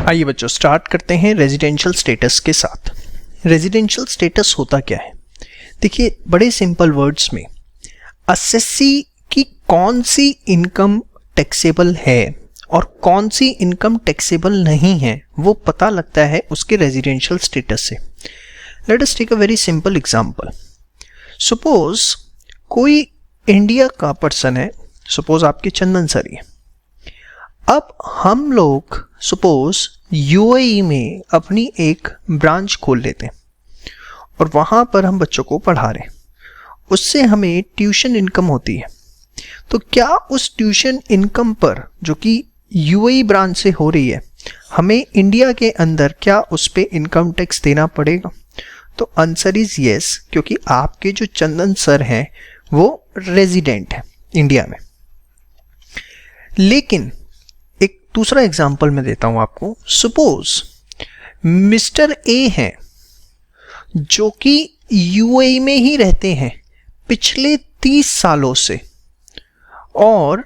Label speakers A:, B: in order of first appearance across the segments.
A: आइए बच्चों स्टार्ट करते हैं रेजिडेंशियल स्टेटस के साथ। रेजिडेंशियल स्टेटस होता क्या है? देखिए बड़े सिंपल वर्ड्स में असेसी की कौन सी इनकम टैक्सेबल है और कौन सी इनकम टैक्सेबल नहीं है वो पता लगता है उसके रेजिडेंशियल स्टेटस से। Let us take a very simple example. Suppose कोई इंडिया का पर्सन है, सपोज आपके चंदन सर ही है। अब हम लोग सपोज यूएई में अपनी एक ब्रांच खोल लेते हैं और वहाँ पर हम बच्चों को पढ़ा रहे हैं, उससे हमें ट्यूशन इनकम होती है। तो क्या उस ट्यूशन इनकम पर जो कि यूएई ब्रांच से हो रही है, हमें इंडिया के अंदर क्या उस पर इनकम टैक्स देना पड़ेगा? तो आंसर इज यस, क्योंकि आपके जो चंदन सर हैं वो रेजिडेंट है इंडिया में। लेकिन एक दूसरा एग्जांपल मैं देता हूं आपको। सपोज मिस्टर ए हैं जो कि यूएई में ही रहते हैं पिछले 30 सालों से और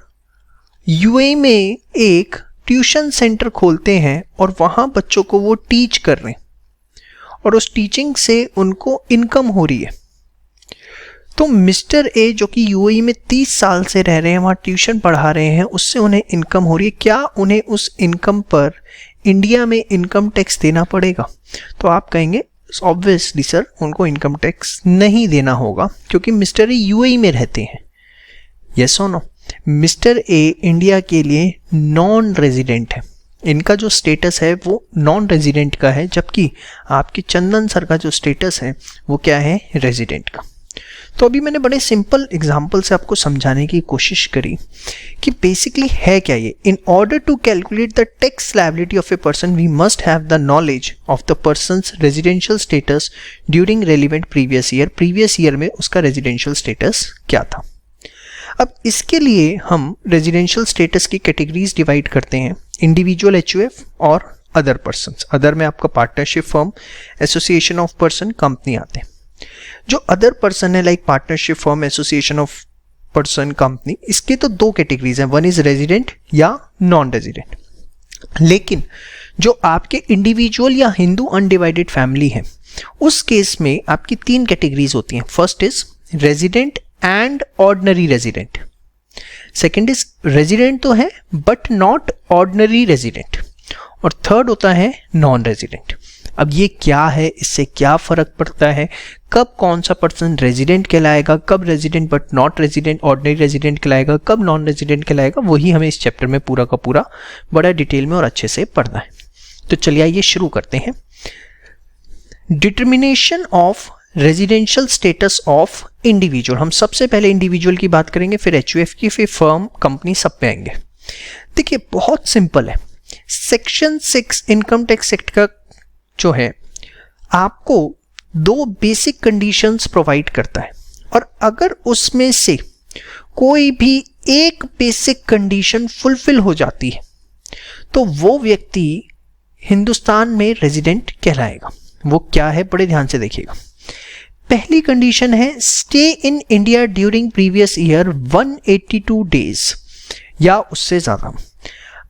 A: यूएई में एक ट्यूशन सेंटर खोलते हैं और वहां बच्चों को वो टीच कर रहे हैं और उस टीचिंग से उनको इनकम हो रही है। तो मिस्टर ए जो कि यूएई में 30 साल से रह रहे हैं, वहाँ ट्यूशन पढ़ा रहे हैं, उससे उन्हें इनकम हो रही है। क्या उन्हें उस इनकम पर इंडिया में इनकम टैक्स देना पड़ेगा? तो आप कहेंगे ऑब्वियसली सर उनको इनकम टैक्स नहीं देना होगा क्योंकि मिस्टर ए यूएई में रहते हैं। यस और नो? मिस्टर ए इंडिया के लिए नॉन रेजिडेंट है, इनका जो स्टेटस है वो नॉन रेजिडेंट का है, जबकि आपके चंदन सर का जो स्टेटस है वो क्या है? रेजिडेंट का। तो अभी मैंने बड़े सिंपल एग्जांपल से आपको समझाने की कोशिश करी कि बेसिकली है क्या ये। In order to calculate the tax liability of a person we must have the knowledge of the person's residential status during relevant previous year. Previous year में उसका रेजिडेंशियल स्टेटस क्या था। अब इसके लिए हम रेजिडेंशियल स्टेटस की कैटेगरीज डिवाइड करते हैं, इंडिविजुअल एचयूएफ और अदर पर्सन्स। अदर में आपका partnership firm, association of person, company आते हैं। जो अदर पर्सन है like partnership firm, association of person, company, इसके तो दो कैटेगरीज हैं, वन इज रेजिडेंट या नॉन रेजिडेंट। लेकिन जो आपके इंडिविजुअल या हिंदू अनडिवाइडेड फैमिली है उस केस में आपकी तीन कैटेगरीज होती हैं। First is resident and ordinary resident, second is resident तो है बट नॉट ऑर्डिनरी रेजिडेंट, और थर्ड होता है नॉन रेजिडेंट। अब ये क्या है, इससे क्या फर्क पड़ता है, कब कौन सा पर्सन रेजिडेंट कहलाएगा, कब resident but not resident ordinary resident कहलाएगा, कब नॉन रेजिडेंट कहलाएगा, वही हमें इस चैप्टर में पूरा का पूरा बड़ा डिटेल में और अच्छे से पढ़ना है। तो चलिए आइए शुरू करते हैं। Determination of residential status of individual. हम सबसे पहले इंडिविजुअल की बात करेंगे, फिर एचयूएफ की, फिर फर्म, कंपनी, सब पे आएंगे। देखिए बहुत सिंपल है। सेक्शन 6 इनकम टैक्स एक्ट का जो है आपको दो बेसिक कंडीशंस प्रोवाइड करता है, और अगर उसमें से कोई भी एक बेसिक कंडीशन फुलफिल हो जाती है तो वो व्यक्ति हिंदुस्तान में रेजिडेंट कहलाएगा। वो क्या है, बड़े ध्यान से देखिएगा। पहली कंडीशन है stay in India during previous year 182 days या उससे ज्यादा।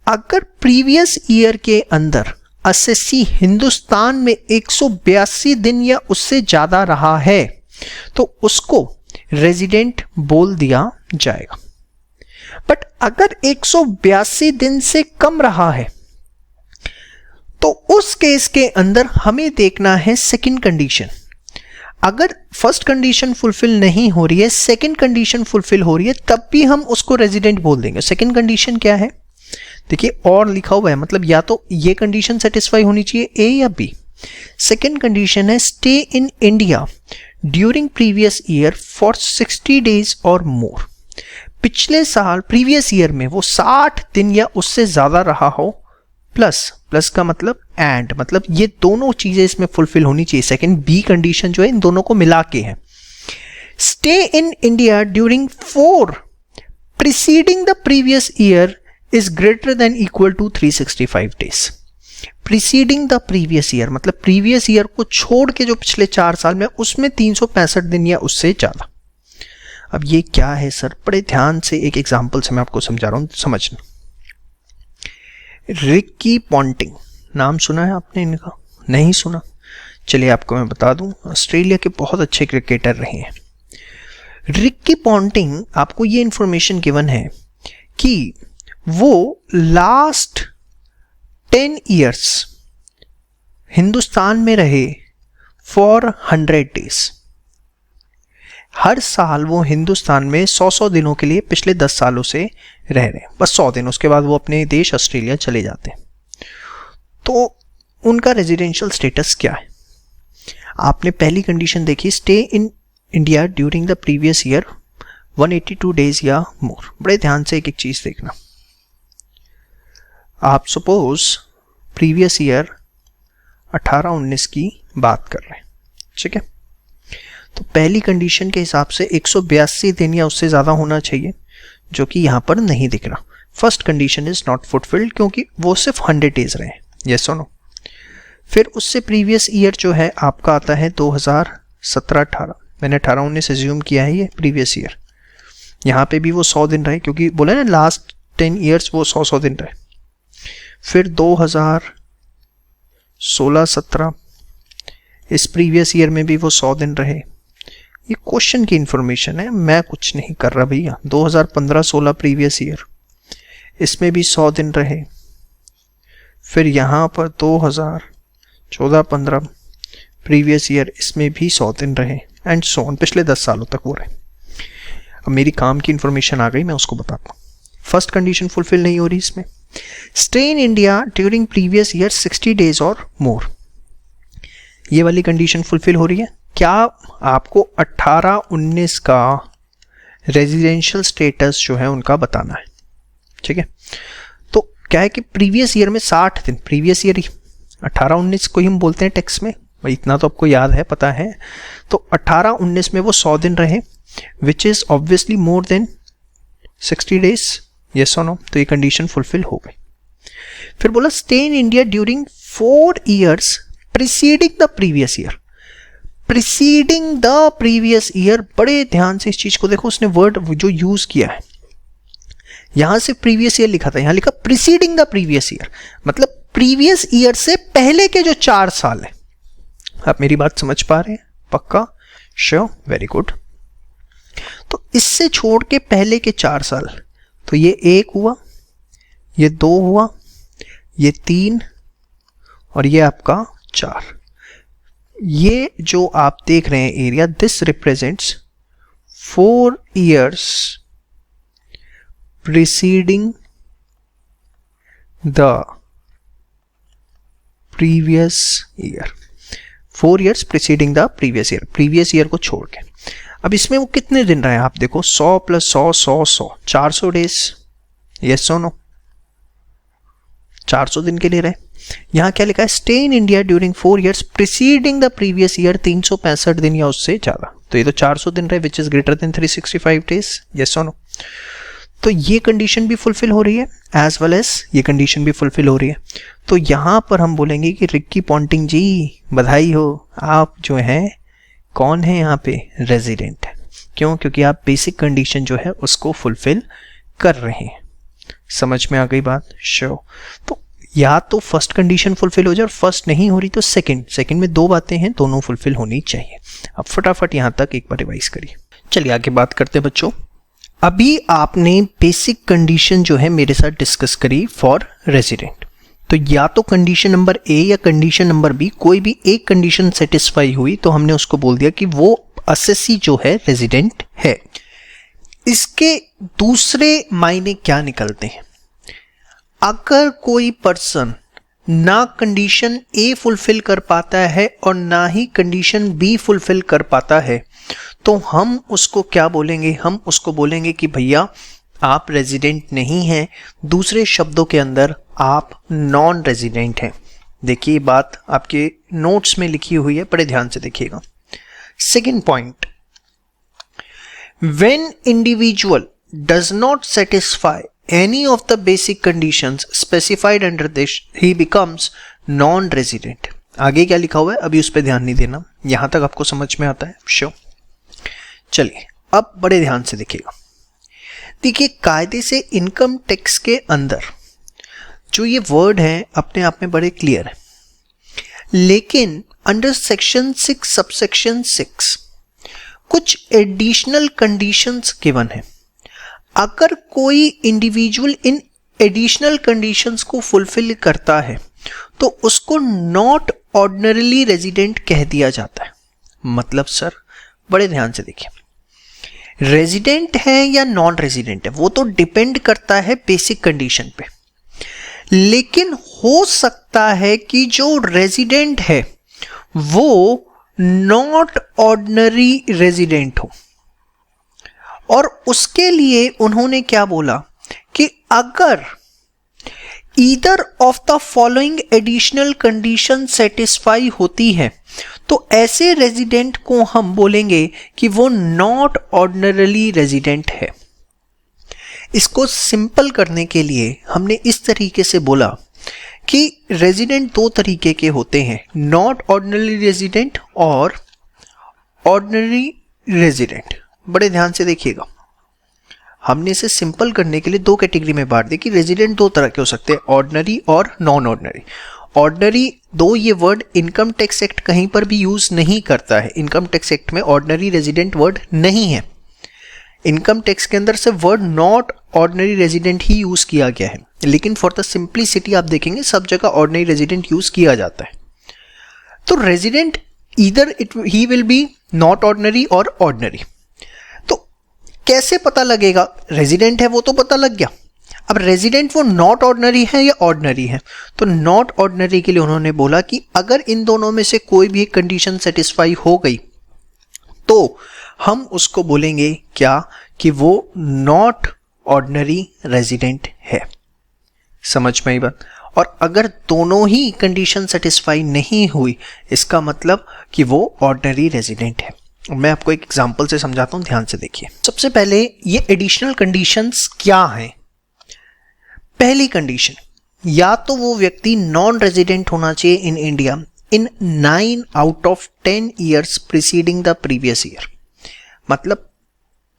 A: अगर प्रीवियस ईयर के अंदर असेसी हिंदुस्तान में 182 दिन या उससे ज्यादा रहा है तो उसको रेजिडेंट बोल दिया जाएगा। बट अगर 182 दिन से कम रहा है तो उस केस के अंदर हमें देखना है सेकंड कंडीशन। अगर फर्स्ट कंडीशन फुलफिल नहीं हो रही है, सेकंड कंडीशन फुलफिल हो रही है, तब भी हम उसको रेजिडेंट बोल देंगे। सेकंड कंडीशन क्या है? देखिए और लिखा हुआ है, मतलब या तो ये कंडीशन सेटिस्फाई होनी चाहिए, ए या बी। सेकेंड कंडीशन है stay in India during previous year for 60 days और मोर। पिछले साल प्रीवियस ईयर में वो 60 दिन या उससे ज्यादा रहा हो, प्लस का मतलब एंड, मतलब ये दोनों चीजें इसमें फुलफिल होनी चाहिए। सेकेंड बी कंडीशन जो है इन दोनों को मिला के है। Stay in India during 4 preceding the previous year is greater than equal to 365 days। preceding the previous year मतलब previous year को छोड़ के जो पिछले 4 साल में उसमें 365 दिन या उससे ज्यादा। अब ये क्या है सर? बड़े ध्यान से एक एग्जांपल से मैं आपको समझा रहा हूं, समझना। रिकी पॉन्टिंग नाम सुना है आपने इनका? नहीं सुना? चलिए आपको मैं बता दूं, ऑस्ट्रेलिया के बहुत अच्छे क्रिकेटर रहे हैं। रिकी पॉन्टिंग, आपको ये इंफॉर्मेशन गिवन है कि वो लास्ट 10 ईयर्स हिंदुस्तान में रहे फॉर 100 डेज। हर साल वो हिंदुस्तान में 100 दिनों के लिए पिछले 10 सालों से रह रहे हैं, बस 100 दिन, उसके बाद वो अपने देश ऑस्ट्रेलिया चले जाते हैं। तो उनका रेजिडेंशियल स्टेटस क्या है? आपने पहली कंडीशन देखी, stay in India during the previous year 182 days या मोर। बड़े ध्यान से एक एक चीज देखना। आप सपोज प्रीवियस ईयर 18-19 की बात कर रहे हैं, ठीक है? तो पहली कंडीशन के हिसाब से 182 दिन या उससे ज़्यादा होना चाहिए, जो कि यहाँ पर नहीं दिख रहा। First condition is not fulfilled, क्योंकि वो सिर्फ 100 डेज रहे। यस और नो? फिर उससे प्रीवियस ईयर जो है आपका आता है 2017-18। मैंने 18-19 एज्यूम किया है, ये प्रीवियस ईयर। यहाँ पे भी वो 100 दिन रहे, क्योंकि बोला ना लास्ट 10 ईयर्स वो 100 दिन रहे। फिर 2016-17 इस प्रीवियस ईयर में भी वो 100 दिन रहे। ये क्वेश्चन की इंफॉर्मेशन है, मैं कुछ नहीं कर रहा भैया। 2015-16 प्रीवियस ईयर, इसमें भी 100 दिन रहे। फिर यहाँ पर 2014-15 प्रीवियस ईयर, इसमें भी 100 दिन रहे, एंड सो ऑन, पिछले 10 सालों तक वो रहे। अब मेरी काम की इंफॉर्मेशन आ गई, मैं उसको बताता हूँ। फर्स्ट कंडीशन फुलफिल नहीं हो रही इसमें। Stay in India during previous year 60 days और मोर, ये वाली कंडीशन फुलफिल हो रही है। क्या आपको 18-19 का रेजिडेंशियल स्टेटस जो है उनका बताना है, ठीक है? तो क्या है कि प्रीवियस ईयर में 60 दिन, प्रीवियस ईयर ही 18-19 को ही हम बोलते हैं टैक्स में, भाई इतना तो आपको याद है, पता है। तो 18-19 में वो 100 दिन रहे, which is obviously more than 60 days. Yes और नो? तो ये कंडीशन फुलफिल हो गई। फिर बोला stay in India during 4 years preceding the previous year. Preceding the previous year, बड़े ध्यान से इस चीज को देखो, उसने वर्ड जो यूज किया है, यहां से प्रीवियस ईयर लिखा था, यहां लिखा प्रीसीडिंग द प्रीवियस ईयर, मतलब प्रीवियस ईयर से पहले के जो 4 साल है। आप मेरी बात समझ पा रहे हैं? पक्का? श्योर? Very good. तो इससे छोड़ के पहले के 4 साल, तो ये 1 हुआ, ये 2 हुआ, ये 3 और ये आपका 4। ये जो आप देख रहे हैं area, this represents 4 years preceding the previous year. 4 years preceding the previous year, previous year को छोड़ के। अब इसमें वो कितने दिन रहे आप देखो, 100 + 100 100 100 400 डेज। यस और नो? 400 दिन के लिए रहे। यहां क्या लिखा है? Stay in India during 4 years preceding the previous year, 365 दिन या उससे ज्यादा। तो ये तो 400 दिन रहे, which is greater than 365 days. Yes और नो? तो ये कंडीशन भी फुलफिल हो रही है, एज वेल एज ये कंडीशन भी फुलफिल हो रही है। तो यहां पर हम बोलेंगे कि रिकी पॉन्टिंग जी बधाई हो, आप जो है कौन है यहाँ पे? रेजिडेंट है। क्यों? क्योंकि आप बेसिक कंडीशन जो है उसको फुलफिल कर रहे हैं। समझ में आ गई बात? श्योर। तो या तो फर्स्ट कंडीशन फुलफिल हो जाए, और फर्स्ट नहीं हो रही तो सेकंड में 2 बातें हैं, दोनों फुलफिल होनी चाहिए। अब फटाफट यहां तक एक बार रिवाइज करिए। चलिए आगे बात करते हैं बच्चों। अभी आपने बेसिक कंडीशन जो है मेरे साथ डिस्कस करी फॉर रेजिडेंट। तो या तो कंडीशन नंबर ए या कंडीशन नंबर बी, कोई भी एक कंडीशन सेटिस्फाई हुई तो हमने उसको बोल दिया कि वो असेसी जो है रेजिडेंट है। इसके दूसरे मायने क्या निकलते हैं? अगर कोई पर्सन ना कंडीशन ए फुलफिल कर पाता है और ना ही कंडीशन बी फुलफिल कर पाता है, तो हम उसको क्या बोलेंगे? हम उसको बोलेंगे कि भैया आप रेजिडेंट नहीं हैं, दूसरे शब्दों के अंदर आप नॉन रेजिडेंट हैं। देखिए बात आपके नोट्स में लिखी हुई है, बड़े ध्यान से देखिएगा। Second point, when individual does not satisfy any of the basic conditions specified under this, he becomes non-resident। आगे क्या लिखा हुआ है अभी उस पर ध्यान नहीं देना, यहां तक आपको समझ में आता है? श्योर। चलिए अब बड़े ध्यान से देखिएगा। देखिए कायदे से इनकम टैक्स के अंदर जो ये वर्ड है अपने आप में बड़े क्लियर है, लेकिन अंडर सेक्शन 6 सबसेक्शन 6 कुछ एडिशनल कंडीशंस गिवन है। अगर कोई इंडिविजुअल इन एडिशनल कंडीशंस को फुलफिल करता है तो उसको नॉट ऑर्डिनरीली रेजिडेंट कह दिया जाता है। मतलब सर बड़े ध्यान से देखिए, रेजिडेंट है या नॉन रेजिडेंट है वो तो डिपेंड करता है बेसिक कंडीशन पे, लेकिन हो सकता है कि जो रेजिडेंट है वो नॉट ऑर्डिनरी रेजिडेंट हो। और उसके लिए उन्होंने क्या बोला कि अगर either of the following additional condition satisfy होती है तो ऐसे रेजिडेंट को हम बोलेंगे कि वो नॉट ऑर्डिनरली रेजिडेंट है। इसको सिंपल करने के लिए हमने इस तरीके से बोला कि रेजिडेंट दो तरीके के होते हैं, नॉट ऑर्डिनरी रेजिडेंट और ऑर्डिनरी रेजिडेंट। बड़े ध्यान से देखिएगा, हमने इसे सिंपल करने के लिए दो कैटेगरी में बांट दी कि रेजिडेंट दो तरह के हो सकते हैं, ऑर्डिनरी और नॉन ऑर्डिनरी। ऑर्डिनरी दो ये वर्ड इनकम टैक्स एक्ट कहीं पर भी यूज नहीं करता है, इनकम टैक्स एक्ट में ऑर्डिनरी रेजिडेंट वर्ड नहीं है। इनकम टैक्स के अंदर से word not ordinary resident he use किया गया है, लेकिन फॉर द सिंप्लिसिटी आप देखेंगे सब जगह ऑर्डिनरी रेजिडेंट यूज किया जाता है। तो resident either he will be not ordinary और ऑर्डिनरी। तो कैसे पता लगेगा? रेजिडेंट है वो तो पता लग गया, अब रेजिडेंट वो नॉट ऑर्डिनरी है या ऑर्डिनरी है। तो नॉट ऑर्डिनरी के लिए उन्होंने बोला कि अगर इन दोनों में से कोई भी एक कंडीशन सेटिस्फाई हो गई तो हम उसको बोलेंगे क्या कि वो नॉट ऑर्डिनरी रेजिडेंट है। समझ में आई बात? और अगर दोनों ही कंडीशन सेटिस्फाई नहीं हुई इसका मतलब कि वो ऑर्डिनरी रेजिडेंट है। मैं आपको एक एग्जांपल से समझाता हूं, ध्यान से देखिए। सबसे पहले ये एडिशनल कंडीशंस क्या हैं? पहली कंडीशन, या तो वो व्यक्ति नॉन रेजिडेंट होना चाहिए in India in 9 out of 10 years preceding the previous year. मतलब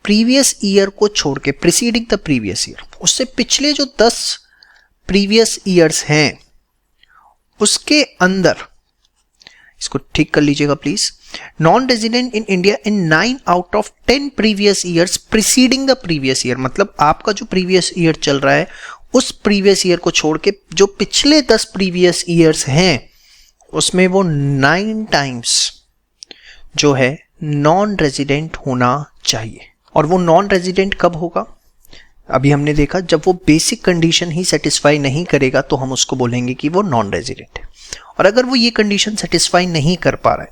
A: प्रीवियस ईयर को छोड़ के, प्रीसीडिंग द प्रीवियस ईयर, उससे पिछले जो 10 प्रीवियस ईयर्स हैं उसके अंदर, इसको ठीक कर लीजिएगा please, non resident in India in 9 out of 10 previous years preceding the previous year. मतलब आपका जो प्रीवियस ईयर चल रहा है उस प्रीवियस ईयर को छोड़ के जो पिछले 10 प्रीवियस ईयर्स हैं उसमें वो 9 टाइम्स जो है नॉन रेजिडेंट होना चाहिए। और वो नॉन रेजिडेंट कब होगा? अभी हमने देखा जब वो बेसिक कंडीशन ही सेटिस्फाई नहीं करेगा तो हम उसको बोलेंगे कि वो नॉन रेजिडेंट है। और अगर वो ये कंडीशन सेटिस्फाई नहीं कर पा रहा है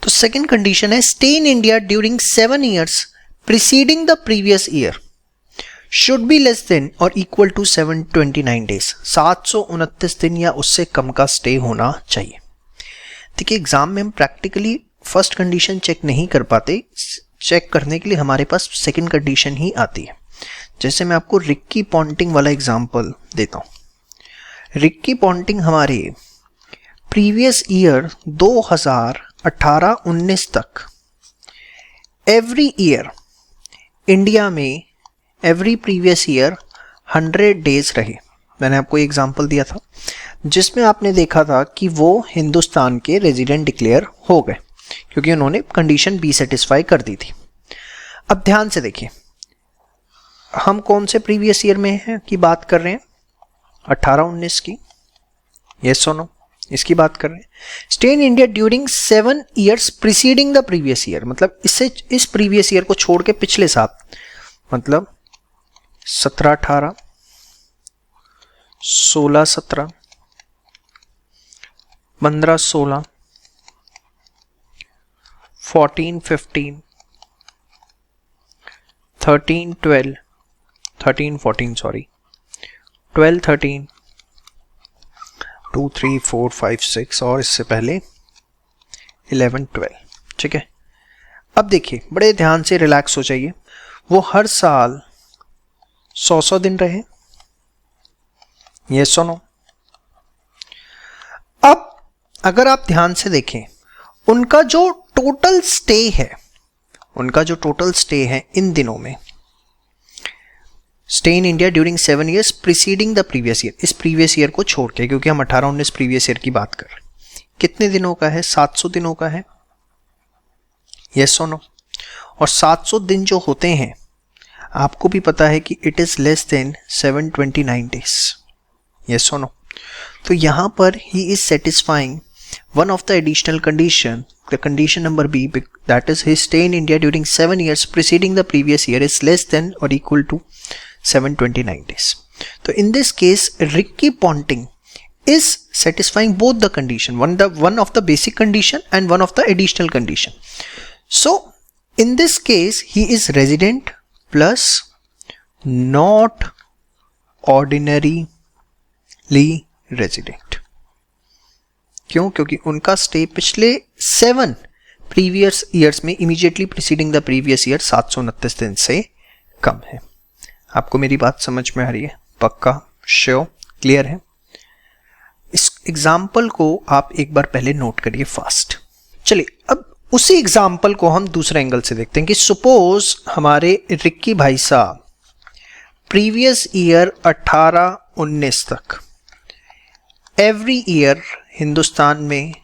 A: तो सेकंड कंडीशन है, stay in India during 7 years preceding the previous year should be less than और इक्वल टू 729 डेज। 729 दिन या उससे कम का स्टे होना चाहिए। देखिए एग्जाम में हम प्रैक्टिकली फर्स्ट कंडीशन चेक नहीं कर पाते, चेक करने के लिए हमारे पास सेकंड कंडीशन ही आती है। जैसे मैं आपको रिक्की पॉन्टिंग वाला एग्जांपल देता हूं। रिक्की पॉन्टिंग हमारे प्रीवियस ईयर 2018-19 तक एवरी ईयर इंडिया में एवरी प्रीवियस ईयर 100 डेज रहे। मैंने आपको एग्जांपल दिया था जिसमें आपने देखा था कि वो हिंदुस्तान के रेजिडेंट डिक्लेयर हो गए क्योंकि उन्होंने कंडीशन बी सेटिस्फाई कर दी थी। अब ध्यान से देखिए, हम कौन से प्रीवियस ईयर में हैं की बात कर रहे हैं? 18-19 की, यस और नो, इसकी बात कर रहे हैं। Stay in India during 7 years preceding the previous year, मतलब इससे इस प्रीवियस ईयर को छोड़ के पिछले 7, मतलब 17-18, 16-17, 15-16, 14-15, 13-12, 13-14 सॉरी, 12-13, 2, 3, 4, 5, 6 और इससे पहले 11-12। ठीक है, अब देखिए बड़े ध्यान से रिलैक्स हो जाइए। वो हर साल 100 दिन रहे, यस और नो। अब अगर आप ध्यान से देखें उनका जो टोटल स्टे है इन दिनों में stay in India during 7 years preceding the previous year, इस प्रीवियस ईयर को छोड़ के, क्योंकि हम 18-19 प्रीवियस ईयर की बात कर रहे हैं। कितने दिनों का है? 700 दिनों का है, यस और नो। और 700 दिन जो होते हैं आपको भी पता है कि it is less than 729 days, yes और नो। तो यहां पर he is satisfying one of the additional condition, the condition number B, that is his stay in India during 7 years preceding the previous year is less than or equal to 729 days. So in this case, Ricky Ponting is satisfying both the condition, one of the basic condition and one of the additional condition. So in this case, he is resident plus not ordinarily resident. क्यों? क्योंकि उनका stay पिछले 7 previous years में immediately preceding the previous year 729 दिन से कम है। आपको मेरी बात समझ में आ रही है? पक्का? श्योर? क्लियर है? इस एग्जाम्पल को आप एक बार पहले नोट करिए फास्ट। चलिए अब उसी एग्जाम्पल को हम दूसरे एंगल से देखते हैं कि सपोज हमारे रिक्की भाई साहब प्रीवियस ईयर 18-19 तक एवरी ईयर हिंदुस्तान में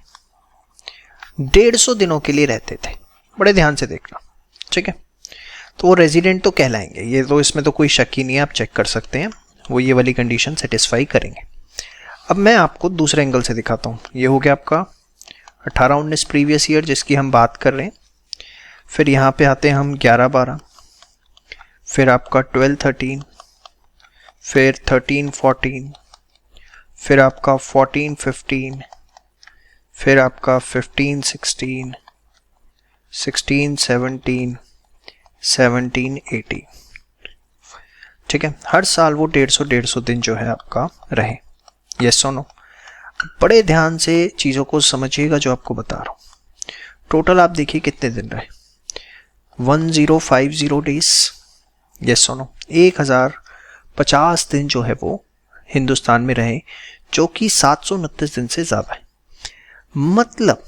A: 150 दिनों के लिए रहते थे। बड़े ध्यान से देखना, ठीक है? तो वो रेजिडेंट तो कहलाएंगे, ये तो इसमें तो कोई शक ही नहीं है, आप चेक कर सकते हैं, वो ये वाली कंडीशन सेटिस्फाई करेंगे। अब मैं आपको दूसरे एंगल से दिखाता हूँ। ये हो गया आपका 18-19 प्रीवियस ईयर जिसकी हम बात कर रहे हैं। फिर यहाँ पे आते हैं हम 11-12, फिर आपका 12-13, फिर 13-14, फिर आपका 14-15, फिर आपका 15-16, 16-17, 17-18, ठीक है? हर साल वो 150 दिन जो है आपका रहे, यस और नो। बड़े ध्यान से चीज़ों को समझिएगा जो आपको बता रहा हूँ। टोटल आप देखिए कितने दिन रहे, 1050 डेज, यस और नो। 1050 दिन जो है वो हिंदुस्तान में रहे, जो कि 729 दिन से ज़्यादा है। मतलब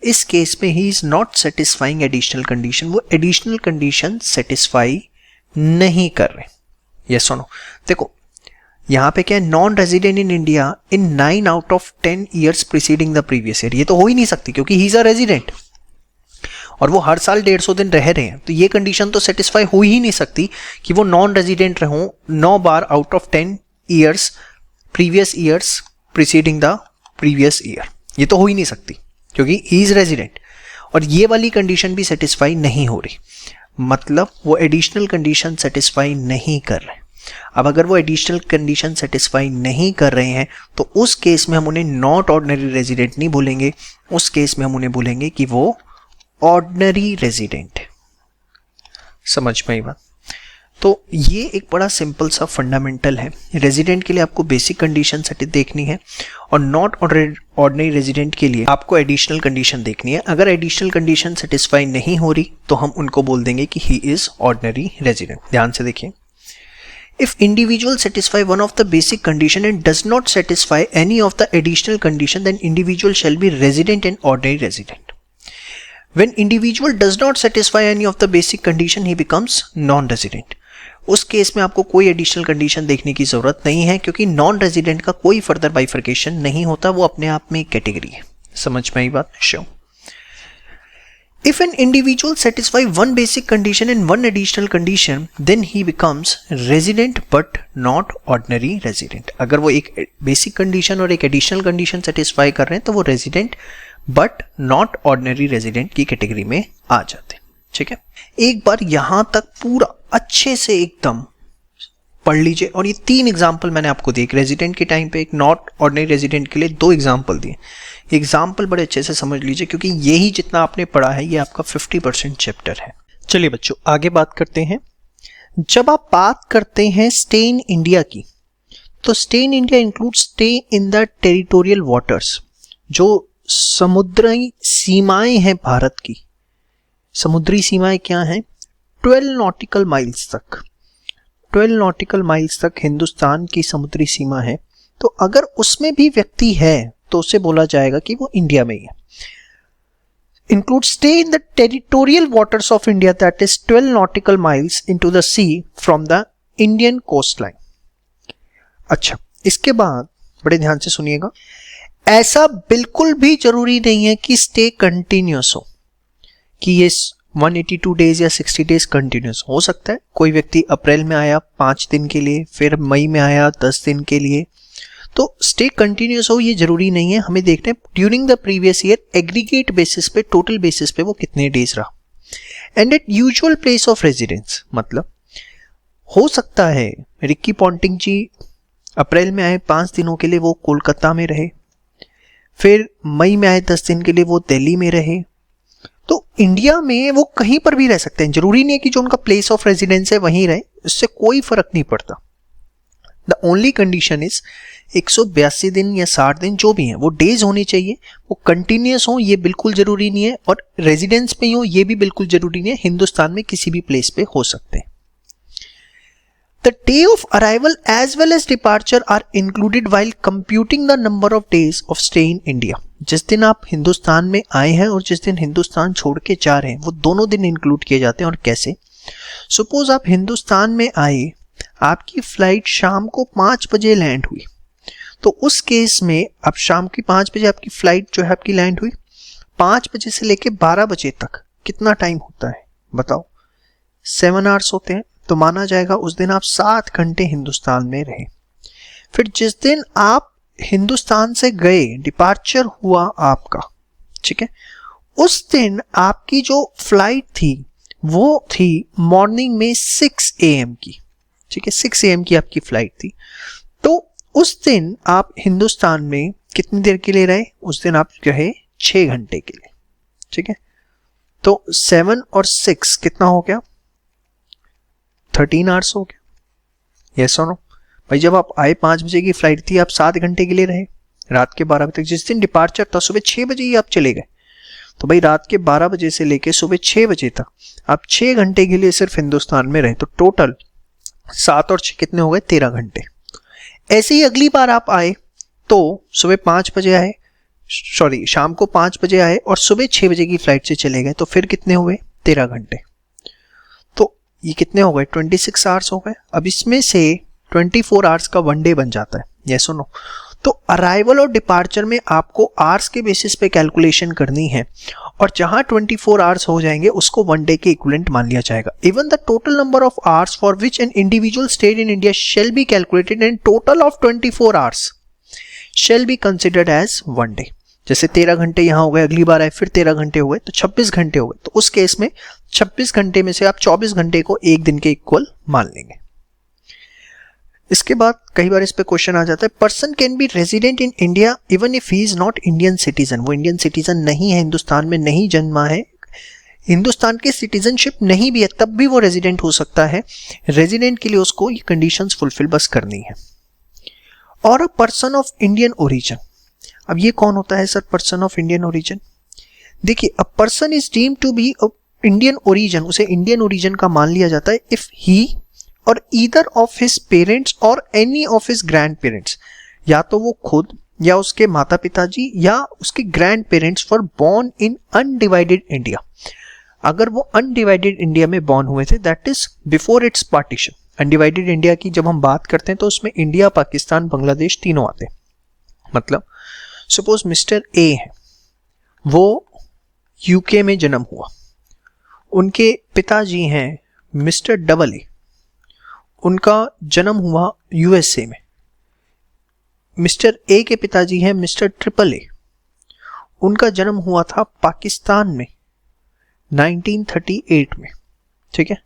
A: इस केस में he is not satisfying additional condition, वो एडिशनल कंडीशन सेटिस्फाई नहीं कर रहे, यस और नो। देखो यहाँ पे क्या है, non resident in India in 9 out of 10 years preceding the previous year, ये तो हो ही नहीं सकती क्योंकि ही इज अ रेजिडेंट और वो हर साल 150 दिन रह रहे हैं, तो ये कंडीशन तो सेटिस्फाई हो ही नहीं सकती कि वो नॉन रेजिडेंट रहो 9 बार out of 10 years previous years preceding the previous year, ये तो हो ही नहीं सकती क्योंकि ही इज रेजिडेंट। और ये वाली कंडीशन भी सेटिस्फाई नहीं हो रही, मतलब वो एडिशनल कंडीशन सेटिस्फाई नहीं कर रहे। अब अगर वो एडिशनल कंडीशन सेटिस्फाई नहीं कर रहे हैं तो उस केस में हम उन्हें नॉट ऑर्डिनरी रेजिडेंट नहीं बोलेंगे, उस केस में हम उन्हें बोलेंगे कि वो ऑर्डिनरी रेजिडेंट है। समझ में आई बात? तो ये एक बड़ा सिंपल सा फंडामेंटल है। रेजिडेंट के लिए आपको बेसिक कंडीशन देखनी है और नॉट ऑर्डिनरी रेजिडेंट के लिए आपको एडिशनल कंडीशन देखनी है। अगर एडिशनल कंडीशन सेटिस्फाई नहीं हो रही तो हम उनको बोल देंगे कि ही इज ऑर्डिनरी रेजिडेंट। ध्यान से देखिए, if individual satisfy one of the basic condition and does not satisfy any of the additional condition, then individual shall be resident and ordinary resident. When individual does not satisfy any of the basic condition, he becomes non-resident. उस case में आपको कोई additional condition देखने की जरूरत नहीं है क्योंकि नॉन रेजिडेंट का कोई फर्दर बाइफर्केशन नहीं होता, वो अपने आप में एक कैटेगरी है। समझ में आई बात? Sure. If an individual satisfy one basic condition and one additional condition, then he becomes resident but not ordinary resident. अगर वो एक basic condition और एक additional condition satisfy कर रहे हैं तो वो resident but not ordinary resident की कैटेगरी में आ जाते हैं, ठीक है? एक बार यहां तक पूरा अच्छे से एकदम पढ़ लीजिए। और ये 3 एग्जाम्पल मैंने आपको दिए, एक रेजिडेंट के टाइम पे, एक नॉट ऑर्डिनरी रेजिडेंट के लिए 2 एग्जाम्पल दिए। एग्जाम्पल बड़े अच्छे से समझ लीजिए क्योंकि यही जितना आपने पढ़ा है ये आपका 50% चैप्टर है। चलिए बच्चों आगे बात करते हैं। जब आप बात करते हैं स्टे इन इंडिया की, तो stay in India include stay in the territorial waters, जो समुद्री सीमाएं हैं भारत की। समुद्री सीमाएं क्या हैं? 12 नॉटिकल माइल्स तक, 12 नॉटिकल माइल्स तक हिंदुस्तान की समुद्री सीमा है। तो अगर उसमें भी व्यक्ति है तो उसे बोला जाएगा कि वो इंडिया में ही है। Include stay in the territorial waters of India, that is 12 nautical miles into the sea from the Indian coastline. अच्छा, इसके बाद बड़े ध्यान से सुनिएगा, ऐसा बिल्कुल भी जरूरी नहीं है कि स्टे कंटिन्यूस हो, कि ये 182 डेज या 60 डेज कंटिन्यूस हो सकता है। कोई व्यक्ति अप्रैल में आया 5 दिन के लिए, फिर मई में आया 10 दिन के लिए, तो स्टे कंटिन्यूस हो ये जरूरी नहीं है। हमें देखना है during the previous year aggregate basis पे, टोटल बेसिस पे वो कितने डेज रहा। And at usual place of residence, मतलब हो सकता है रिक्की पॉन्टिंग जी अप्रैल में आए 5 दिनों के लिए, वो कोलकाता में रहे, फिर मई में आए 10 दिन के लिए, वो दिल्ली में रहे। तो इंडिया में वो कहीं पर भी रह सकते हैं, जरूरी नहीं है कि जो उनका प्लेस ऑफ रेजिडेंस है वहीं रहे, इससे कोई फर्क नहीं पड़ता। द ओनली कंडीशन इज 182 दिन या 60 दिन जो भी हैं वो डेज होने चाहिए, वो कंटिन्यूस हो ये बिल्कुल जरूरी नहीं है, और रेजिडेंस पे ही हो ये भी बिल्कुल जरूरी नहीं है, हिंदुस्तान में किसी भी प्लेस पे हो सकते हैं। The day of arrival as well as departure are included while computing the number of days of stay in India. जिस दिन आप हिंदुस्तान में आए हैं और जिस दिन हिंदुस्तान छोड़ के जा रहे हैं वो दोनों दिन इंक्लूड किए जाते हैं। और कैसे? सपोज आप हिंदुस्तान में आए, आपकी फ्लाइट शाम को 5 बजे लैंड हुई, तो उस केस में अब शाम की 5 बजे आपकी फ्लाइट जो है आपकी लैंड हुई, 5 बजे से लेके 12 बजे तक कितना टाइम होता है बताओ? 7 आवर्स होते हैं। तो माना जाएगा उस दिन आप 7 घंटे हिंदुस्तान में रहे। फिर जिस दिन आप हिंदुस्तान से गए, डिपार्चर हुआ आपका, ठीक है, उस दिन आपकी जो फ्लाइट थी वो थी मॉर्निंग में 6 AM की, ठीक है, 6 AM की आपकी फ्लाइट थी। तो उस दिन आप हिंदुस्तान में कितनी देर के लिए रहे? उस दिन आप रहे 6 घंटे के लिए, ठीक है। तो 7 और 6 कितना हो गया? 13 आवर्स हो गया। यस और नो? भाई जब आप आए 5 बजे की फ्लाइट थी, आप 7 घंटे के लिए रहे, रात के 12 बजे तक। जिस दिन डिपार्चर था सुबह 6 बजे ही आप चले गए, तो भाई रात के 12 बजे से लेके सुबह 6 बजे तक आप 6 घंटे के लिए सिर्फ हिंदुस्तान में रहे। तो टोटल 7 और 6 कितने हो गए? 13 घंटे। ऐसे ही अगली बार आप आए तो सुबह 5 बजे आए, सॉरी शाम को 5 बजे आए और सुबह 6 बजे की फ्लाइट से चले गए, तो फिर कितने हुए? 13 घंटे। तो ये कितने हो गए? 26 आवर्स हो गए। अब इसमें से 24 आवर्स का वन डे बन जाता है। यस और नो? तो अराइवल और डिपार्चर में आपको आवर्स के बेसिस पे कैलकुलेशन करनी है, और जहां 24 आवर्स हो जाएंगे उसको वन डे के इक्विवेलेंट मान लिया जाएगा। Even the total number of hours for which an individual stayed in India shall be calculated and total of 24 hours shall be considered as one day. जैसे 13 घंटे यहां हो गए, अगली बार आए फिर 13 घंटे हो गए, तो 26 घंटे हो गए। तो उस केस में 26 घंटे में से आप 24 घंटे को एक दिन के इक्वल मान लेंगे। इसके बाद कई बार इस पे क्वेश्चन आ जाता है, person can be resident in India even if he is not Indian citizen. वो इंडियन सिटीजन नहीं है, हिंदुस्तान में नहीं जन्मा है, हिंदुस्तान की सिटीजनशिप नहीं भी है, तब भी वो रेजिडेंट हो सकता है। रेजिडेंट के लिए उसको ये कंडीशंस फुलफिल बस करनी है। और a person of Indian origin, अब ये कौन होता है sir person of Indian origin? देखिए, a person is deemed to be Indian origin, उसे इंडियन ओरिजिन का मान लिया जाता है if he or either of his parents or any of his grandparents, या तो वो खुद या उसके माता पिताजी या उसके grand parents were born in undivided India. अगर वो अनडिवाइडेड इंडिया में बॉर्न हुए थे, that is before it's partition. Undivided India की जब हम बात करते हैं तो उसमें इंडिया, पाकिस्तान, बांग्लादेश तीनों आते हैं। मतलब सपोज मिस्टर ए है, वो यूके में जन्म हुआ, उनके पिताजी हैं मिस्टर डबल ए, उनका जन्म हुआ यूएसए में। मिस्टर ए के पिताजी हैं मिस्टर ट्रिपल ए, उनका जन्म हुआ था पाकिस्तान में 1938 में, ठीक है।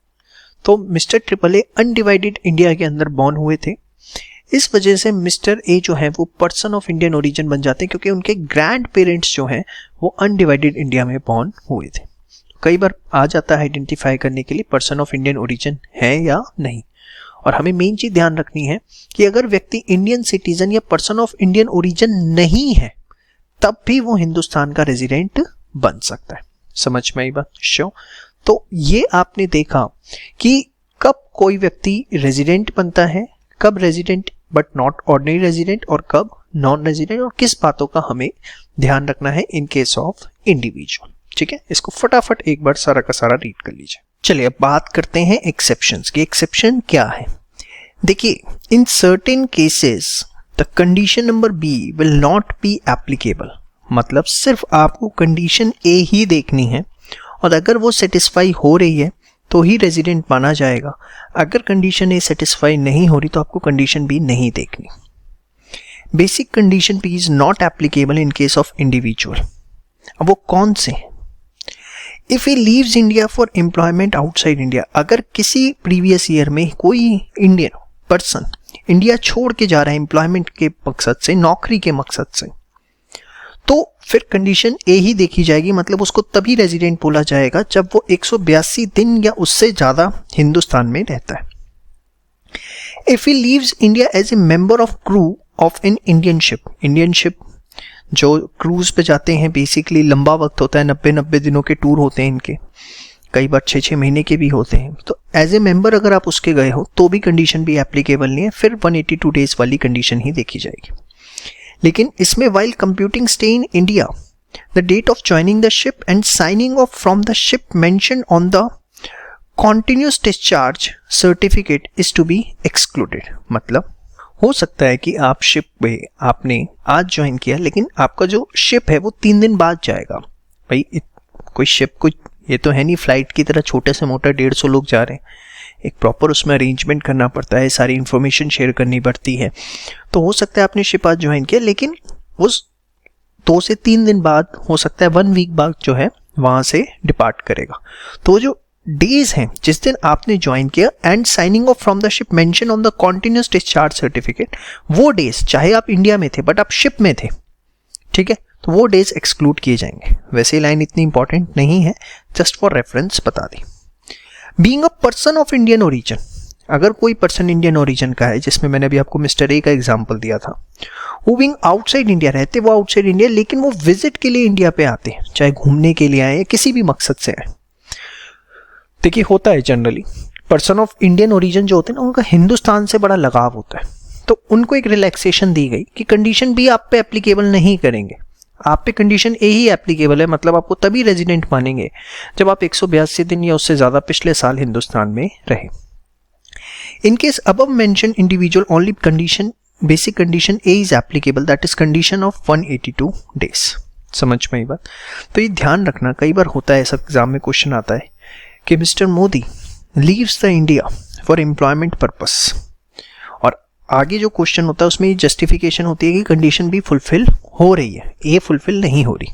A: तो mister triple A undivided India के अंदर बॉर्न हुए थे। इस वजह से मिस्टर ए जो है वो पर्सन ऑफ इंडियन ओरिजिन बन जाते हैं, क्योंकि उनके ग्रैंड पेरेंट्स जो हैं वो अनडिवाइडेड इंडिया में बॉर्न हुए थे। कई बार आ जाता है आइडेंटिफाई करने के लिए पर्सन ऑफ इंडियन ओरिजिन है या नहीं। और हमें मेन चीज ध्यान रखनी है कि अगर व्यक्ति इंडियन सिटीजन या पर्सन ऑफ इंडियन ओरिजिन नहीं है, तब भी वो हिंदुस्तान का रेजिडेंट बन सकता है। समझ में आई बात? श्योर। तो ये आपने देखा कि कब कोई व्यक्ति रेजिडेंट बनता है, कब resident but not ordinary resident, और कब नॉन रेजिडेंट, और किस बातों का हमें ध्यान रखना है इन केस ऑफ इंडिविजुअल। ठीक है, इसको फटाफट एक बार सारा का सारा रीड कर लीजिए। चलिए अब बात करते हैं एक्सेप्शंस की। एक्सेप्शन क्या है? देखिए, in certain cases the condition number B will not be applicable. मतलब सिर्फ आपको कंडीशन ए ही देखनी है और अगर वो सेटिस्फाई हो रही है तो ही रेजिडेंट माना जाएगा। अगर कंडीशन ए सेटिस्फाई नहीं हो रही तो आपको कंडीशन बी नहीं देखनी। Basic condition B is not applicable in case of individual. अब वो कौन से हैं? If he leaves India for employment outside India, अगर किसी प्रीवियस ईयर में कोई इंडियन पर्सन इंडिया छोड़ के जा रहा है एम्प्लॉयमेंट के मकसद से, नौकरी के मकसद से, तो फिर कंडीशन ए ही देखी जाएगी। मतलब उसको तभी रेजिडेंट बोला जाएगा जब वो 182 दिन या उससे ज्यादा हिंदुस्तान में रहता है। If he leaves India as a member of crew of an Indian ship, जो क्रूज पे जाते हैं, बेसिकली लंबा वक्त होता है, 90 दिनों के टूर होते हैं इनके, कई बार 6 महीने के भी होते हैं। तो एज ए मेंबर अगर आप उसके गए हो तो भी कंडीशन भी एप्लीकेबल नहीं है, फिर 182 डेज वाली कंडीशन ही देखी जाएगी। लेकिन इसमें while computing stay in India the date of joining the ship and signing off from the ship mentioned on the continuous discharge certificate is to be excluded. मतलब हो सकता है कि आप शिप पे आपने आज ज्वाइन किया, लेकिन आपका जो शिप है वो 3 दिन बाद जाएगा। भाई कोई शिप, कोई ये तो है नहीं फ्लाइट की तरह छोटे से मोटा 150 लोग जा रहे हैं, एक प्रॉपर उसमें अरेंजमेंट करना पड़ता है, सारी इन्फॉर्मेशन शेयर करनी पड़ती है। तो हो सकता है आपने शिप आज ज्वाइन किया, लेकिन उस 2 से 3 दिन बाद, हो सकता है 1 वीक बाद जो है वहां से डिपार्ट करेगा। तो जो डेज हैं जिस दिन आपने ज्वाइन किया and signing off from the ship mention on the continuous discharge certificate, वो डेज चाहे आप इंडिया में थे बट आप शिप में थे, ठीक है, तो वो डेज एक्सक्लूड किए जाएंगे। वैसे लाइन इतनी इंपॉर्टेंट नहीं है, जस्ट फॉर रेफरेंस बता दी। Being a person of Indian origin, अगर कोई पर्सन इंडियन ओरिजिन का है, जिसमें मैंने अभी आपको मिस्टर ए का एग्जांपल दिया था, वो बीइंग आउटसाइड इंडिया, रहते वो आउटसाइड इंडिया, लेकिन वो विजिट के लिए इंडिया पे आते हैं, चाहे घूमने के लिए आए या किसी भी मकसद से आए। देखिए होता है generally person of Indian origin जो होते हैं ना, उनका हिंदुस्तान से बड़ा लगाव होता है, तो उनको एक रिलैक्सेशन दी गई कि कंडीशन भी आप पे एप्लीकेबल नहीं करेंगे, आप पे कंडीशन ए ही एप्लीकेबल है। मतलब आपको तभी रेजिडेंट मानेंगे जब आप 182 दिन या उससे ज्यादा पिछले साल हिंदुस्तान में रहे। In case above mention individual only condition, basic condition A is applicable, that is condition of 182 days. समझ में आई बात? तो ये ध्यान रखना, कई बार होता है ऐसा, एग्जाम में क्वेश्चन आता है कि mister Modi leaves the India for employment purpose, और आगे जो क्वेश्चन होता है उसमें जस्टिफिकेशन होती है कि कंडीशन भी फुलफिल हो रही है, ए फुलफिल नहीं हो रही,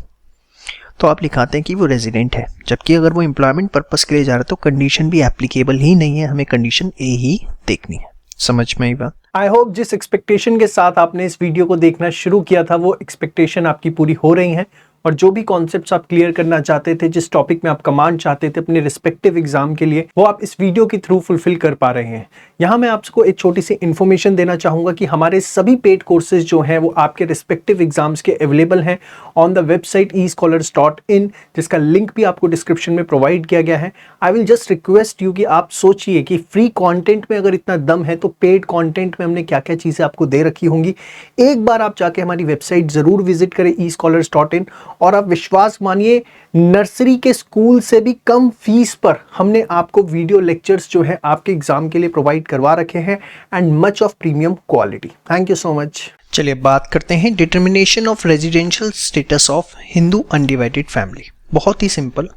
A: तो आप लिखाते हैं कि वो रेजिडेंट है। जबकि अगर वो एम्प्लॉयमेंट पर्पस के लिए जा रहा है तो कंडीशन भी एप्लीकेबल ही नहीं है, हमें कंडीशन ए ही देखनी है। समझ में आई बात?
B: आई होप जिस एक्सपेक्टेशन के साथ आपने इस वीडियो को देखना शुरू किया था वो एक्सपेक्टेशन आपकी पूरी हो रही है, और जो भी कॉन्सेप्ट्स आप क्लियर करना चाहते थे, जिस टॉपिक में आप कमांड चाहते थे अपने रिस्पेक्टिव एग्जाम के लिए, वो आप इस वीडियो के थ्रू फुलफिल कर पा रहे हैं। यहाँ मैं आपको एक छोटी सी इन्फॉर्मेशन देना चाहूँगा कि हमारे सभी पेड कोर्सेज जो हैं वो आपके रिस्पेक्टिव एग्जाम्स के अवेलेबल हैं ऑन द वेबसाइट eScholars.in, जिसका लिंक भी आपको डिस्क्रिप्शन में प्रोवाइड किया गया है। I will just request you कि आप सोचिए कि फ्री कॉन्टेंट में अगर इतना दम है तो पेड कॉन्टेंट में हमने क्या क्या चीज़ें आपको दे रखी होंगी। एक बार आप जाके हमारी वेबसाइट ज़रूर विजिट करें eScholars.in, और आप विश्वास मानिए नर्सरी के स्कूल से भी कम फीस पर हमने आपको वीडियो लेक्चर्स जो है आपके एग्जाम के लिए प्रोवाइड करवा रखे हैं, and much of premium quality. Thank you so much.
A: चलिए बात करते हैं determination of residential status of Hindu undivided family. बहुत ही सिंपल,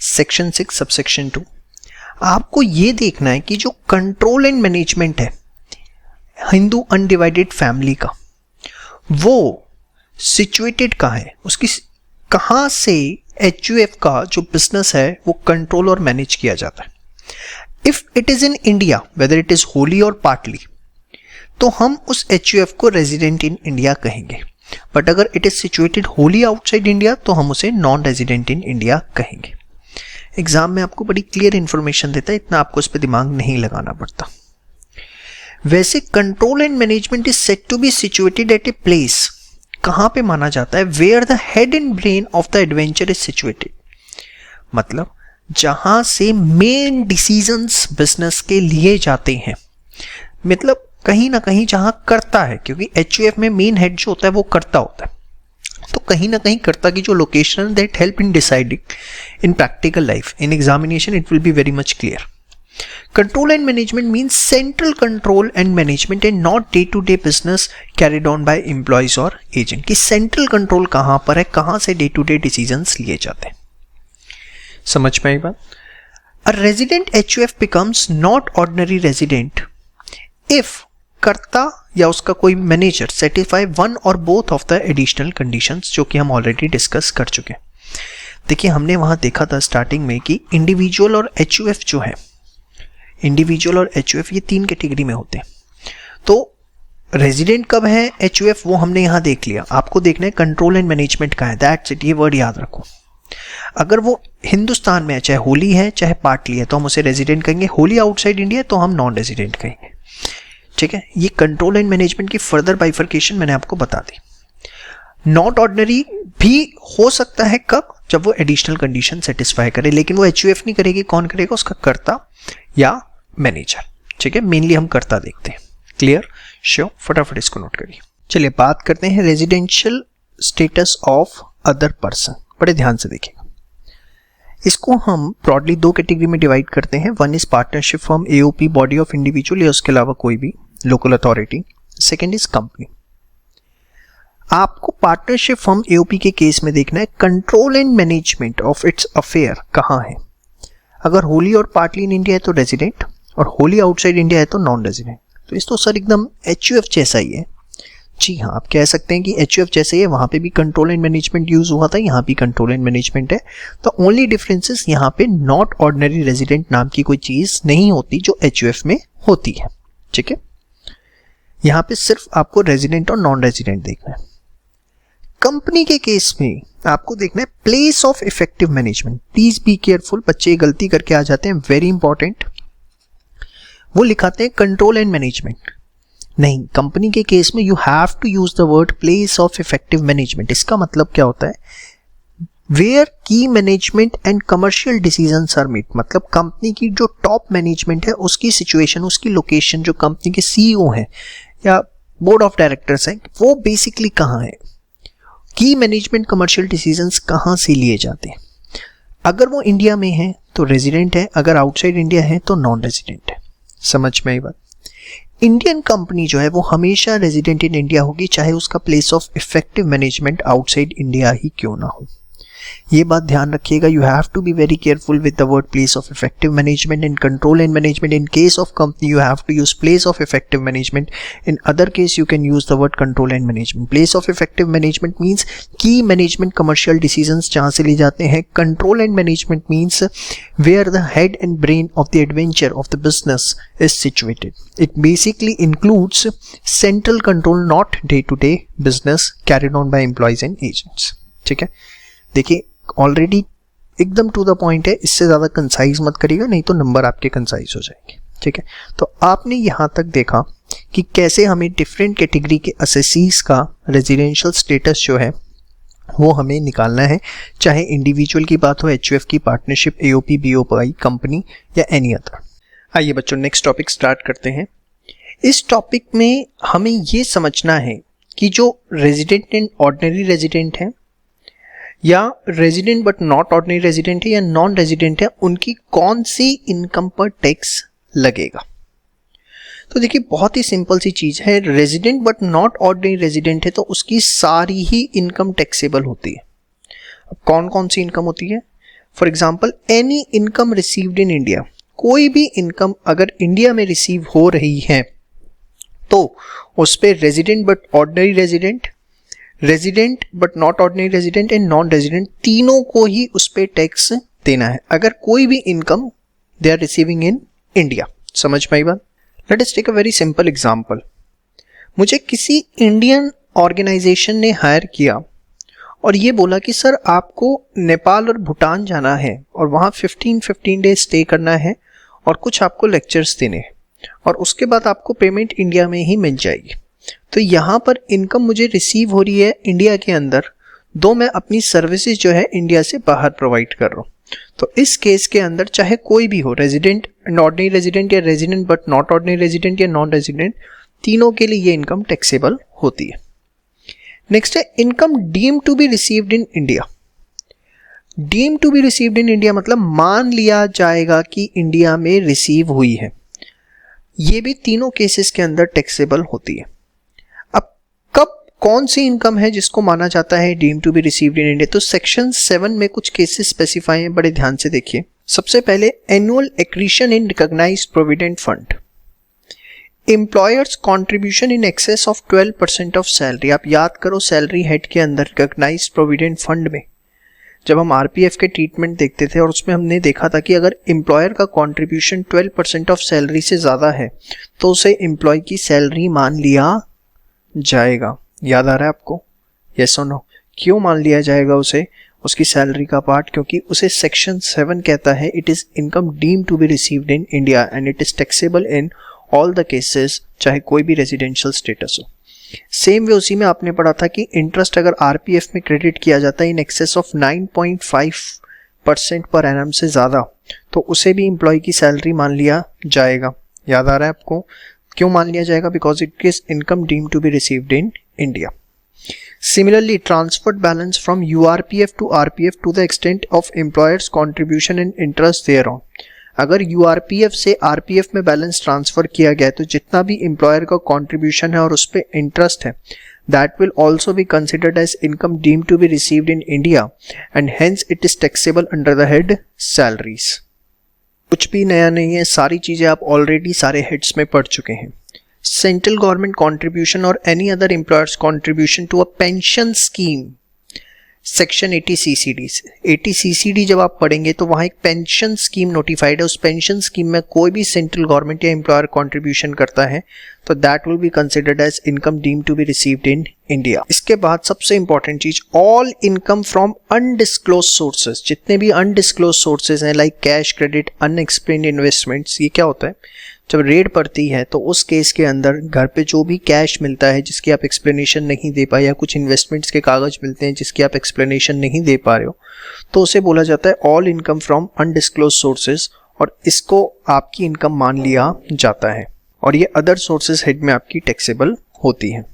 A: सेक्शन 6 सबसेक्शन 2, आपको ये देखना है कि जो कंट्रोल एंड मैनेजमेंट है हिंदू अनडिवाइडेड फैमिली का, वो सिचुएटेड कहाँ है, उसकी कहाँ से HUF का जो बिजनेस है वो कंट्रोल और मैनेज किया जाता है। If it is in India whether it is Holi और पार्टली, तो हम उस HUF को रेजिडेंट इन इंडिया कहेंगे, बट अगर it is situated Holi outside India तो हम उसे नॉन रेजिडेंट इन इंडिया कहेंगे। एग्जाम में आपको बड़ी क्लियर इंफॉर्मेशन देता है, इतना आपको इस पर दिमाग नहीं लगाना पड़ता। वैसे control and management is said to be situated at a place, कहां पे माना जाता है, where the head and brain of the adventure is situated, मतलब जहां से मेन डिसीजंस बिजनेस के लिए जाते हैं, मतलब कहीं ना कहीं जहां करता है, क्योंकि HUF में मेन हेड जो होता है वो करता होता है, तो कहीं ना कहीं कर्ता की जो location that help in deciding in practical life, in examination it will be very much clear. Control and management means central control and management and not day-to-day business carried on by employees or agent. कि central control कहाँ पर है, कहाँ से day-to-day decisions लिए जाते हैं. समझ में आई बात? A resident HUF becomes not ordinary resident if कर्ता या उसका कोई मैनेजर सेटिस्फाई वन और both of the additional conditions, जो कि हम ऑलरेडी डिस्कस कर चुके हैं. देखिए हमने वहां देखा था स्टार्टिंग में कि इंडिविजुअल और HUF जो है, इंडिविजुअल और HUF ये 3 कैटेगरी में होते हैं. तो रेजिडेंट कब है, HUF वो हमने यहाँ देख लिया. आपको देखना है कंट्रोल एंड मैनेजमेंट का है, दैट्स इट. ये वर्ड याद रखो. अगर वो हिंदुस्तान में है, चाहे होली है चाहे पार्टली है, तो हम उसे रेजिडेंट कहेंगे. होली आउटसाइड इंडिया है तो हम नॉन रेजिडेंट कहेंगे. ठीक है, ये कंट्रोल एंड मैनेजमेंट की फर्दर बाइफर्केशन मैंने आपको बता दी. नॉट ऑर्डिनरी भी हो सकता है कब, जब वो एडिशनल कंडीशन सेटिस्फाई करे, लेकिन वो HUF नहीं करेगी. कौन करेगा, उसका कर्ता या मैनेजर. ठीक है, मेनली हम कर्ता देखते हैं. क्लियर, श्योर, फटाफट इसको नोट करिए. चलिए बात करते हैं residential status of other person. बड़े ध्यान से देखिएगा. इसको हम ब्रॉडली 2 कैटेगरी में डिवाइड करते हैं. One is partnership firm, AOP, body of individual या उसके अलावा कोई भी local authority. Second is company. आपको पार्टनरशिप फर्म AOP के केस में देखना है control and management of its affair कहाँ है. अगर होली और पार्टली इन इंडिया है तो रेजिडेंट, और होली आउटसाइड इंडिया है तो नॉन रेजिडेंट. तो इस तो सर एकदम HUF जैसा ही है. जी हाँ, आप कह सकते हैं कि HUF जैसे ही है. वहाँ पे भी कंट्रोल एंड मैनेजमेंट यूज हुआ था, यहाँ भी कंट्रोल एंड मैनेजमेंट है. तो ओनली डिफरेंसेस यहाँ पे नॉट ऑर्डिनरी रेजिडेंट नाम की कोई चीज नहीं होती जो HUF में होती है. ठीक है, यहाँ पे सिर्फ आपको रेजिडेंट और नॉन रेजिडेंट देखना है. कंपनी के केस में आपको देखना है place of effective management. Please be careful, बच्चे गलती करके आ जाते हैं, वेरी इंपॉर्टेंट. वो लिखाते हैं कंट्रोल एंड मैनेजमेंट. नहीं, कंपनी के केस में you have to use the word place of effective management. इसका मतलब क्या होता है, where key management and commercial decisions are made. मतलब कंपनी की जो टॉप मैनेजमेंट है उसकी सिचुएशन, उसकी लोकेशन, जो कंपनी के CEO हैं या बोर्ड ऑफ डायरेक्टर्स हैं, वो बेसिकली कहाँ है. की मैनेजमेंट कमर्शियल डिसीजंस कहाँ से लिए जाते हैं. अगर वो इंडिया में है तो रेजिडेंट है, अगर आउटसाइड इंडिया है तो नॉन रेजिडेंट है. समझ में आई बात. इंडियन कंपनी जो है वो हमेशा रेजिडेंट इन इंडिया होगी, चाहे उसका place of effective management outside India ही क्यों ना हो. ये बात ध्यान रखिएगा. You have to be very careful with the word place of effective management in control and management. In case of company you have to use place of effective management. In other case you can use the word control and management. Place of effective management means key management commercial decisions जहां से लिए जाते हैं. Control and management means where the head and brain of the adventure of the business is situated. It basically includes central control, not day to day business carried on by employees and agents. ठीक है, देखिए already एकदम to the point है, इससे ज़्यादा concise मत करिएगा, नहीं तो नंबर आपके कंसाइज हो जाएंगे. ठीक है, तो आपने यहाँ तक देखा कि कैसे हमें डिफरेंट कैटेगरी के असेसीज का रेजिडेंशियल स्टेटस जो है वो हमें निकालना है, चाहे इंडिविजुअल की बात हो, HUF की, पार्टनरशिप, AOP, BOP, कंपनी या एनी अदर. आइए बच्चों नेक्स्ट टॉपिक स्टार्ट करते हैं. इस टॉपिक में हमें ये समझना है कि जो रेजिडेंट एंड ऑर्डिनरी रेजिडेंट हैं या resident but not ordinary resident है या नॉन रेजिडेंट है, उनकी कौन सी इनकम पर टैक्स लगेगा. तो देखिए बहुत ही सिंपल सी चीज है. Resident but not ordinary resident है तो उसकी सारी ही इनकम टैक्सेबल होती है. अब कौन कौन सी इनकम होती है, for example any income received in India. कोई भी इनकम अगर इंडिया में रिसीव हो रही है तो उस पर resident but ordinary resident, resident but not ordinary resident and non resident, तीनों को ही उस पर टैक्स देना है अगर कोई भी income they are receiving in India. समझ में आई बात. Let us take a very simple example. मुझे किसी इंडियन ऑर्गेनाइजेशन ने हायर किया और ये बोला कि सर आपको नेपाल और भूटान जाना है और वहाँ 15 डेज स्टे करना है और कुछ आपको लेक्चर्स देने हैं और उसके बाद आपको पेमेंट इंडिया में ही मिल जाएगी. तो यहाँ पर इनकम मुझे रिसीव हो रही है इंडिया के अंदर, दो मैं अपनी सर्विसेज जो है इंडिया से बाहर प्रोवाइड कर रहा हूँ. तो इस केस के अंदर चाहे कोई भी हो, रेजिडेंट एंड ऑर्डिनरी रेजिडेंट या resident but not ordinary resident या नॉन रेजिडेंट, तीनों के लिए ये इनकम टैक्सेबल होती है. नेक्स्ट है income deemed to be received in India. Deem to be received in India मतलब मान लिया जाएगा कि इंडिया में रिसीव हुई है। ये भी तीनों केसेस के अंदर टैक्सेबल होती है। अब कब कौन सी इनकम है जिसको माना जाता है deem to be received in India? तो सेक्शन 7 में कुछ केसेस स्पेसिफाई हैं, बड़े ध्यान से देखिए। सबसे पहले annual accretion in recognised provident fund, employers contribution in excess of 12% of salary. आप याद करो सैलरी हेड के अंदर रिकॉग्नाइज्ड प्रोविडेंट फंड में जब हम आरपीएफ के ट्रीटमेंट देखते थे और उसमें हमने देखा था कि अगर एम्प्लॉयर का कंट्रीब्यूशन 12% ऑफ सैलरी से ज़्यादा है तो उसे एम्प्लॉय की सैलरी मान लिया जाएगा। याद आ रहा है आपको? यस और नो? क्यों मान लिया जाएगा उसे उसकी सैलरी का पार्ट? क्योंकि उसे सेक्शन 7 कहता है it is income deemed to be received in India and it is taxable in all the cases, चाहे कोई भी रेजिडेंशियल स्टेटस हो। सेम वे उसी में आपने पढ़ा था कि इंटरेस्ट अगर आरपीएफ में क्रेडिट किया जाता है इन एक्सेस ऑफ 9.5% पर एनम से ज़्यादा तो उसे भी एम्प्लॉय की सैलरी मान लिया जाएगा। याद आ रहा है आपको? क्यों मान लिया जाएगा? Because it is income deemed to be received in India. Similarly, transferred balance from URPF to RPF to the extent of employer's contribution and interest thereon. अगर URPF से RPF में बैलेंस ट्रांसफर किया गया तो जितना भी एम्प्लॉयर का contribution है और उस पर इंटरेस्ट है that will also be considered as income deemed to be received in India and hence it is taxable under the head salaries. कुछ भी नया नहीं है, सारी चीज़ें आप ऑलरेडी सारे हेड्स में पढ़ चुके हैं। सेंट्रल गवर्नमेंट कंट्रीब्यूशन और any other employers contribution to a pension scheme, section 80 CCD। 80 CCD जब आप पढ़ेंगे तो वहाँ एक पेंशन स्कीम नोटिफाइड है। उस पेंशन स्कीम में कोई भी सेंट्रल गवर्नमेंट या एम्प्लॉयर कंट्रीब्यूशन करता है तो that will be considered as income deemed to be received in India. इसके बाद सबसे इंपॉर्टेंट चीज, all income from undisclosed sources. जितने भी अनडिस्क्लोज सोर्सेज हैं like cash, credit, unexplained investments, ये क्या होता है? जब रेड पड़ती है तो उस केस के अंदर घर पे जो भी कैश मिलता है जिसकी आप एक्सप्लेनेशन नहीं दे पाए या कुछ इन्वेस्टमेंट्स के कागज मिलते हैं जिसकी आप एक्सप्लेनेशन नहीं दे पा रहे हो तो उसे बोला जाता है all income from undisclosed sources और इसको आपकी इनकम मान लिया जाता है और ये अदर सोर्सेज हेड में आपकी टैक्सेबल होती है।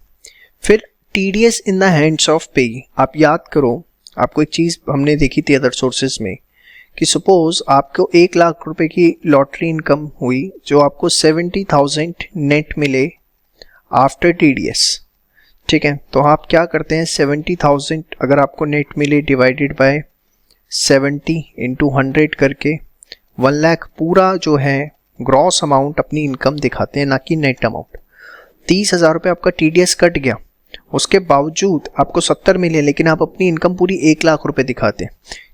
A: फिर TDS in the hands of पे। आप याद करो, आपको एक चीज़ हमने देखी थी अदर सोर्सेज में कि सपोज आपको 1 लाख रुपए की लॉटरी इनकम हुई जो आपको 70,000 नेट मिले आफ्टर टीडीएस। ठीक है, तो आप क्या करते हैं 70,000 अगर आपको नेट मिले डिवाइडेड बाय 70 इंटू 100 करके 1 लाख पूरा जो है ग्रॉस अमाउंट अपनी इनकम दिखाते हैं, ना कि नेट अमाउंट। 30,000 रुपये आपका टीडीएस कट गया, उसके बावजूद आपको 70 मिले लेकिन आप अपनी इनकम पूरी 1 लाख रुपए दिखाते हैं।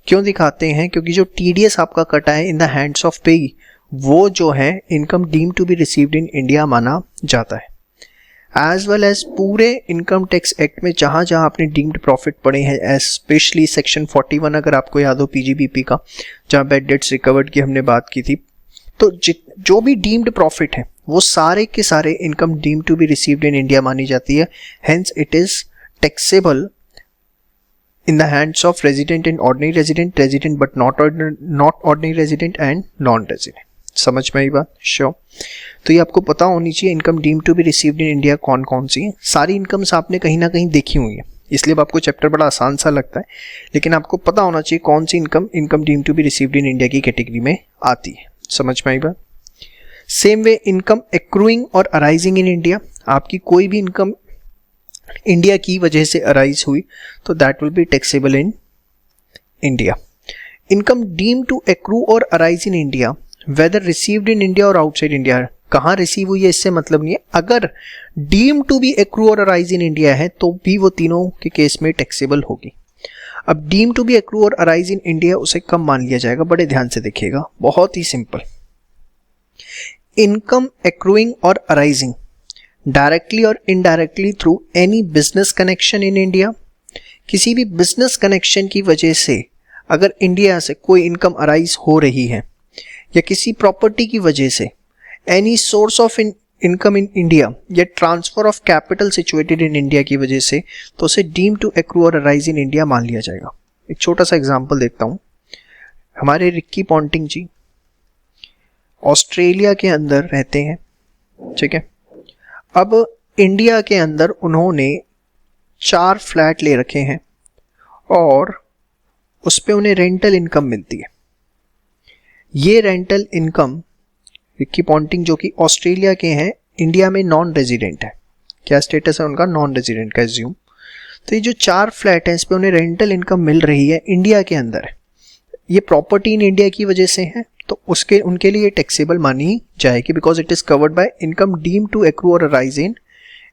A: क्यों दिखाते हैं? क्योंकि जो टीडीएस आपका कटा है इन द हैंड्स ऑफ पे वो जो है income deemed to be received in India माना जाता है। एज वेल एज पूरे इनकम टैक्स एक्ट में जहाँ जहाँ आपने डीम्ड प्रॉफिट पड़े हैं, स्पेशली सेक्शन 41 अगर आपको याद हो पीजीबीपी का, जहाँ बैड डेट्स रिकवर्ड की हमने बात की थी, तो जो भी डीम्ड प्रॉफिट है वो सारे के सारे income deemed to be received in India मानी जाती है। Hence it is taxable in the hands of resident and ordinary resident, resident but not ordinary resident and non-resident। समझ में आई बात? श्योर। तो ये आपको पता होनी चाहिए income deemed to be received in India कौन कौन सी है। सारी इनकम्स आपने कहीं ना कहीं देखी हुई है, इसलिए आपको चैप्टर बड़ा आसान सा लगता है, लेकिन आपको पता होना चाहिए कौन सी income deemed to be received in India की कैटेगरी में आती है। समझ में आई बात? Same way income accruing or arising in India, आपकी कोई भी इनकम इंडिया की वजह से अराइज हुई तो that will be taxable in India. Income deem to accrue और arise in India whether received in India or outside India, कहाँ रिसीव हुई है इससे मतलब नहीं है, अगर डीम टू बी एक्रू और अराइज इन इंडिया है तो भी वो तीनों के केस में टैक्सेबल होगी। अब डीम टू बी एक्रू और अराइज इन इंडिया उसे कम मान लिया जाएगा, बड़े ध्यान से देखिएगा, बहुत ही simple. Income accruing or arising directly और indirectly through any business connection in India, किसी भी बिजनेस कनेक्शन की वजह से अगर इंडिया से कोई इनकम अराइज हो रही है या किसी प्रॉपर्टी की वजह से any source of income in India या transfer of capital situated in India की वजह से, तो उसे डीम टू एक्रू और अराइज इन इंडिया मान लिया जाएगा। एक छोटा सा एग्जांपल देता हूँ। हमारे रिक्की पॉन्टिंग जी ऑस्ट्रेलिया के अंदर रहते हैं, ठीक है। अब इंडिया के अंदर उन्होंने 4 फ्लैट ले रखे हैं और उस पे उन्हें रेंटल इनकम मिलती है। ये रेंटल इनकम विक्की पॉन्टिंग जो कि ऑस्ट्रेलिया के हैं, इंडिया में नॉन रेजिडेंट है। क्या स्टेटस है उनका? नॉन रेजिडेंट का एज्यूम। तो ये जो 4 फ्लैट हैं इस पे उन्हें रेंटल इनकम मिल रही है, इंडिया के अंदर है। ये प्रॉपर्टी इन इंडिया की वजह से है, तो उनके लिए टैक्सेबल मानी जाएगी because it is covered by income deem to accrue और अराइज इन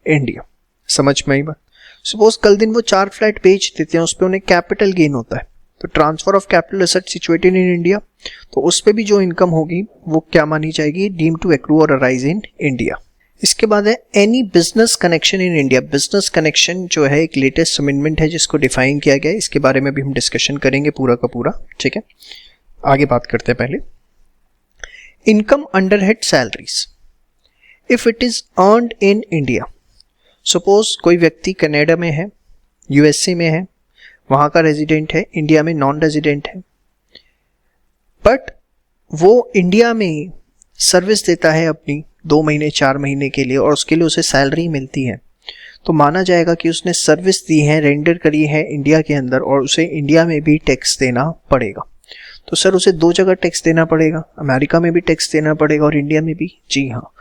A: इंडिया। समझ में आई बात? सपोज कल दिन वो 4 फ्लैट बेच देते हैं, उस पर उन्हें कैपिटल गेन होता है, तो transfer of capital asset situated in India, तो उस पर भी जो इनकम होगी वो क्या मानी जाएगी? डीम टू एक्रू और अराइज इन इंडिया। इसके बाद है any business connection in India. Business connection जो है एक लेटेस्ट अमेंडमेंट है जिसको डिफाइन किया गया है, इसके बारे में भी हम डिस्कशन करेंगे पूरा का पूरा। ठीक है, आगे बात करते हैं। पहले income under head salaries if it is earned in India. Suppose कोई व्यक्ति कनाडा में है, यूएसए में है, वहां का रेजिडेंट है, इंडिया में नॉन रेजिडेंट है, बट वो इंडिया में सर्विस देता है अपनी 2 महीने 4 महीने के लिए और उसके लिए उसे सैलरी मिलती है, तो माना जाएगा कि उसने सर्विस दी है, रेंडर करी है इंडिया के अंदर और उसे इंडिया में भी टैक्स देना पड़ेगा। तो सर उसे 2 जगह टैक्स देना पड़ेगा, अमेरिका में भी टैक्स देना पड़ेगा और इंडिया में भी? जी हाँ।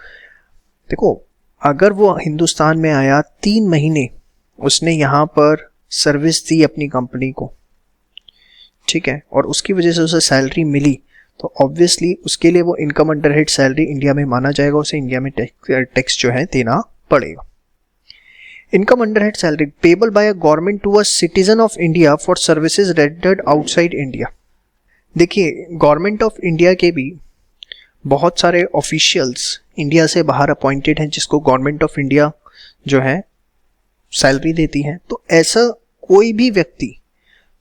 A: देखो, अगर वो हिंदुस्तान में आया 3 महीने उसने यहाँ पर सर्विस दी अपनी कंपनी को, ठीक है, और उसकी वजह से उसे सैलरी मिली, तो ऑब्वियसली उसके लिए वो income under head salary India में माना जाएगा, उसे इंडिया में टैक्स जो है देना पड़ेगा। Income under head salary payable by a government to a citizen of India for services rendered outside India. देखिए, गवर्नमेंट ऑफ इंडिया के भी बहुत सारे ऑफिशियल्स इंडिया से बाहर अपॉइंटेड हैं जिसको गवर्नमेंट ऑफ इंडिया जो है सैलरी देती है। तो ऐसा कोई भी व्यक्ति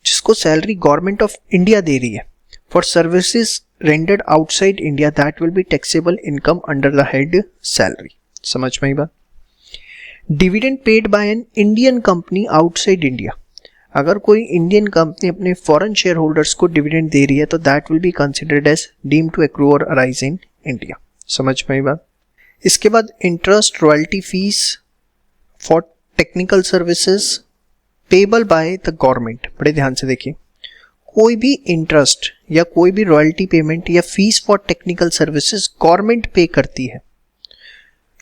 A: जिसको सैलरी गवर्नमेंट ऑफ इंडिया दे रही है for services rendered outside India, that will be taxable income under the head salary. समझ में आई बात? Dividend paid by an Indian company outside India. अगर कोई इंडियन कंपनी अपने फॉरेन शेयर होल्डर्स को डिविडेंड दे रही है तो that will be considered as deem to accrue और अराइज इन इंडिया। समझ में आई बात? इसके बाद interest royalty fees for technical services payable by the government. बड़े ध्यान से देखिए, कोई भी इंटरेस्ट या कोई भी रॉयल्टी पेमेंट या fees for technical services government पे करती है,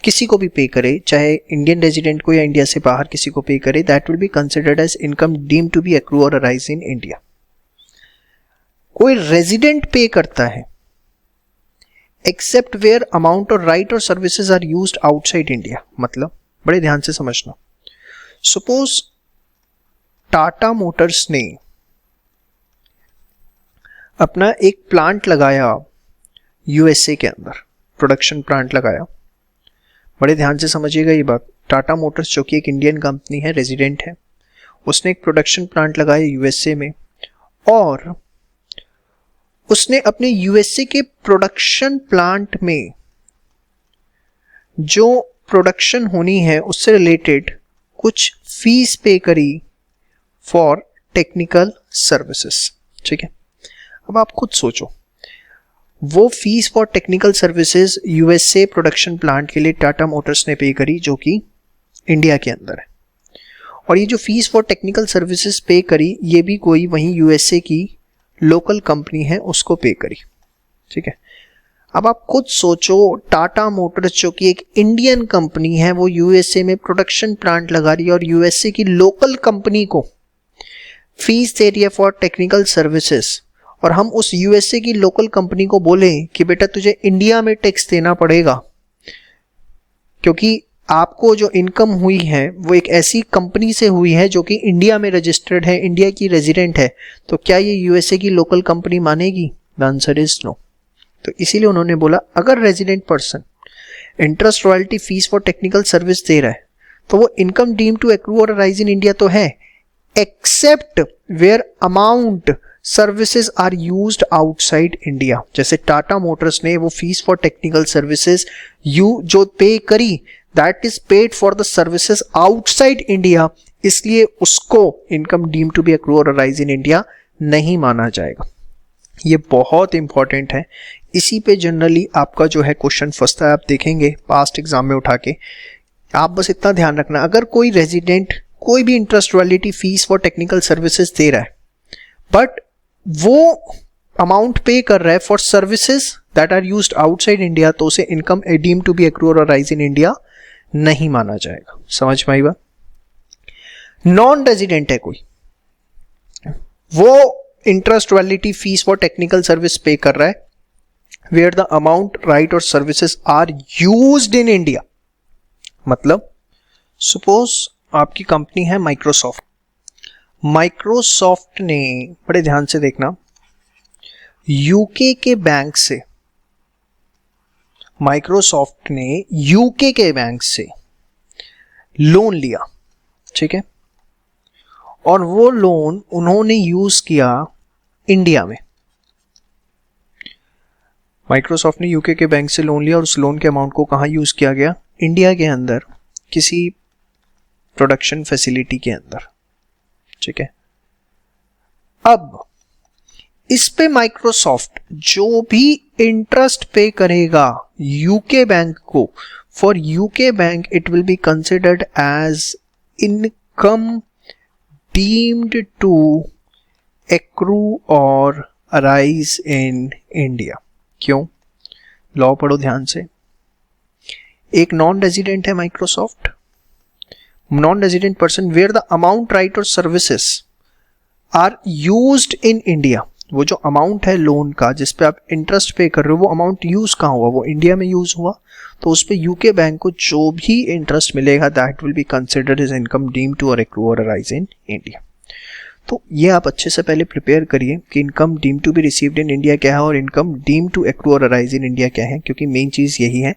A: किसी को भी पे करे, चाहे इंडियन रेजिडेंट को या इंडिया से बाहर किसी को पे करे, that will be considered as income deem to be accrue और अराइज इन इंडिया। कोई रेजिडेंट पे करता है एक्सेप्ट वेयर अमाउंट और राइट और services are used outside India. मतलब बड़े ध्यान से समझना, सपोज टाटा मोटर्स ने अपना एक प्लांट लगाया यूएसए के अंदर, प्रोडक्शन प्लांट लगाया। बड़े ध्यान से समझिएगा ये बात, टाटा मोटर्स जो कि एक इंडियन कंपनी है, रेजिडेंट है, उसने एक प्रोडक्शन प्लांट लगाया यूएसए में और उसने अपने यूएसए के प्रोडक्शन प्लांट में जो प्रोडक्शन होनी है उससे रिलेटेड कुछ फीस पे करी फॉर टेक्निकल सर्विसेज। ठीक है, अब आप खुद सोचो, वो fees for technical services USA production plant के लिए टाटा मोटर्स ने पे करी जो कि इंडिया के अंदर है, और ये जो फीस फॉर टेक्निकल सर्विसेज पे करी ये भी कोई वहीं यूएसए की लोकल कंपनी है उसको पे करी। ठीक है, अब आप खुद सोचो, टाटा मोटर्स जो कि एक इंडियन कंपनी है वो यूएसए में प्रोडक्शन प्लांट लगा रही है और यूएसए की लोकल कंपनी को फीस दे रही है फॉर टेक्निकल सर्विसेज, और हम उस यूएसए की लोकल कंपनी को बोले कि बेटा तुझे इंडिया में टैक्स देना पड़ेगा क्योंकि आपको जो इनकम हुई है वो एक ऐसी कंपनी से हुई है जो कि इंडिया में रजिस्टर्ड है, इंडिया की रेजिडेंट है, तो क्या ये यूएसए की लोकल कंपनी मानेगी? The answer is no. तो इसीलिए उन्होंने बोला अगर resident person interest royalty fees for technical service दे रहा है तो वो इनकम डीम टू एक्रू और अराइज इन इंडिया तो है, except where amount services are used outside India. जैसे टाटा मोटर्स ने वो फीस फॉर टेक्निकल सर्विसेज जो पे करी that is paid for the services outside India, इसलिए उसको income deem to be accrue और अराइज इन इंडिया नहीं माना जाएगा। ये बहुत इंपॉर्टेंट है, इसी पे जनरली आपका जो है क्वेश्चन फंसता है, आप देखेंगे पास्ट एग्जाम में उठा के। आप बस इतना ध्यान रखना, अगर कोई रेजिडेंट कोई भी interest royalty fees for technical services दे रहा है बट वो अमाउंट पे कर रहा है for services that are used outside India, तो उसे income deem to be accrue or raise in India नहीं माना जाएगा। समझ में आई बात? नॉन रेजिडेंट है कोई, वो interest validity fees for technical service pay कर रहा है वेयर द अमाउंट राइट और services are used in India. मतलब सपोज आपकी कंपनी है माइक्रोसॉफ्ट, माइक्रोसॉफ्ट ने, बड़े ध्यान से देखना, यूके के बैंक से, माइक्रोसॉफ्ट ने यूके के बैंक से लोन लिया, ठीक है, और वो लोन उन्होंने यूज किया इंडिया में। माइक्रोसॉफ्ट ने यूके के बैंक से लोन लिया और उस लोन के अमाउंट को कहां यूज किया गया? इंडिया के अंदर किसी प्रोडक्शन फैसिलिटी के अंदर, ठीक है। अब इस पे माइक्रोसॉफ्ट जो भी इंटरेस्ट पे करेगा यूके बैंक को, for UK bank it will be considered as income deemed to accrue और अराइज इन इंडिया। क्यों? लॉ पढ़ो ध्यान से। एक नॉन रेजिडेंट है Microsoft, non resident person where the amount right और services are used in India. वो जो अमाउंट है लोन का जिस पे आप इंटरेस्ट पे कर रहे हो, वो अमाउंट यूज कहाँ हुआ? वो इंडिया में यूज हुआ, तो उस पे यूके बैंक को जो भी इंटरेस्ट मिलेगा that will be considered as income deem to और एक्रू और अराइज इन इंडिया। तो ये आप अच्छे से पहले प्रिपेयर करिए कि income deem to be received in India क्या है और इनकम डीम टू एक्रू और अराइज इन इंडिया क्या है, क्योंकि मेन चीज यही है।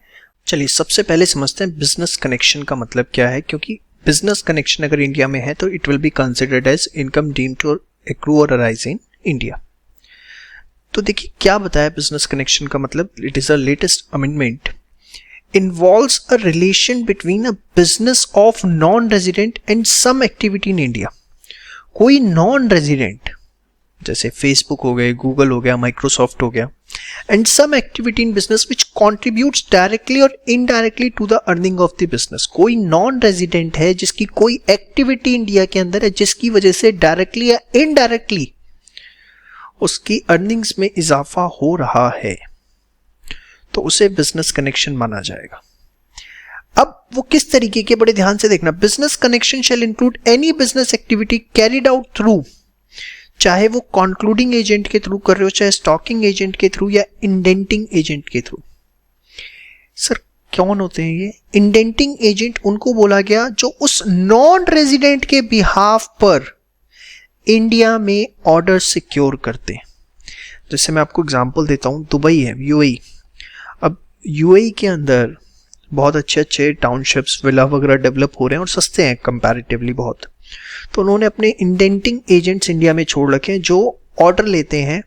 A: चलिए सबसे पहले समझते हैं बिजनेस कनेक्शन का मतलब क्या है, क्योंकि बिजनेस कनेक्शन अगर इंडिया में है तो it will be considered as income deem to accrue और अराइज इन इंडिया। तो देखिए क्या बताया बिजनेस कनेक्शन का मतलब। It is a latest amendment involves a relation between a business of non resident and some activity in India. कोई non resident जैसे Facebook हो गए, गूगल हो गया, माइक्रोसॉफ्ट हो गया, and some activity in business which contributes directly और indirectly to the earning of the business. कोई नॉन रेजिडेंट है जिसकी कोई एक्टिविटी इंडिया के अंदर है जिसकी वजह से डायरेक्टली या इनडायरेक्टली उसकी अर्निंग्स में इजाफा हो रहा है, तो उसे बिजनेस कनेक्शन माना जाएगा। अब वो किस तरीके के, बड़े ध्यान से देखना। Business connection shall include any business activity carried out through, चाहे वो कॉन्क्लूडिंग एजेंट के थ्रू कर रहे हो, चाहे स्टॉकिंग एजेंट के थ्रू या इंडेंटिंग एजेंट के थ्रू। सर कौन होते हैं ये? इंडेंटिंग एजेंट उनको बोला गया जो उस नॉन रेजिडेंट के बिहाफ पर इंडिया में ऑर्डर सिक्योर करते हैं। जैसे मैं आपको एग्जांपल देता हूं, दुबई है, यूएई। अब यूएई के अंदर बहुत अच्छे अच्छे टाउनशिप्स, विला वगैरह डेवलप हो रहे हैं और सस्ते हैं कंपैरेटिवली बहुत। तो उन्होंने अपने इंडेंटिंग एजेंट्स इंडिया में छोड़ रखे हैं जो ऑर्डर लेते हैं,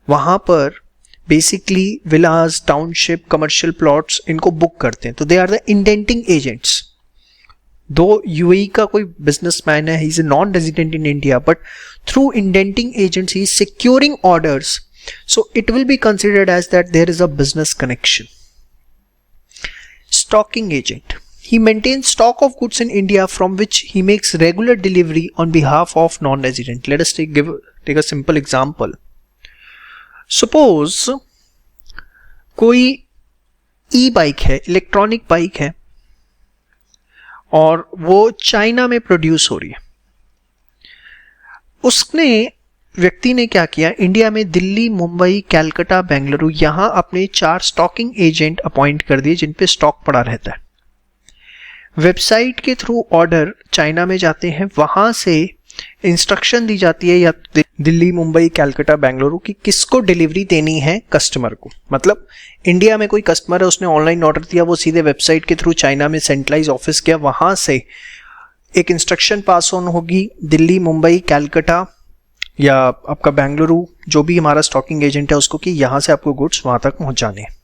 A: वहां पर basically villas, township, commercial plots इनको बुक करते हैं। तो they are the indenting agents. दो यूएई का कोई बिजनेसमैन है, he is a non resident in India, but through indenting agents he is securing orders, so it will be considered as that there is a business connection. Stocking agent. He maintains stock of goods in India from which he makes regular delivery on behalf of non-resident. Let us take a simple example. Suppose कोई ई-बाइक है, electronic bike है, और वो China में produce हो रही है। उसने व्यक्ति ने क्या किया, इंडिया में दिल्ली, मुंबई, कैलकाटा, बेंगलुरु, यहां अपने 4 स्टॉकिंग एजेंट अपॉइंट कर दिए जिन पे स्टॉक पड़ा रहता है। वेबसाइट के थ्रू ऑर्डर चाइना में जाते हैं, वहां से इंस्ट्रक्शन दी जाती है या दिल्ली, मुंबई, कैलकाटा, बेंगलुरु की किसको डिलीवरी देनी है कस्टमर को। मतलब इंडिया में कोई कस्टमर है, उसने ऑनलाइन ऑर्डर दिया, वो सीधे वेबसाइट के थ्रू चाइना में सेंट्रलाइज ऑफिस गया, वहां से एक इंस्ट्रक्शन पास ऑन होगी दिल्ली, मुंबई, कैलकाटा या आपका बेंगलुरु, जो भी हमारा स्टॉकिंग एजेंट है उसको, कि यहां से आपको गुड्स वहां तक पहुंचाने हैं।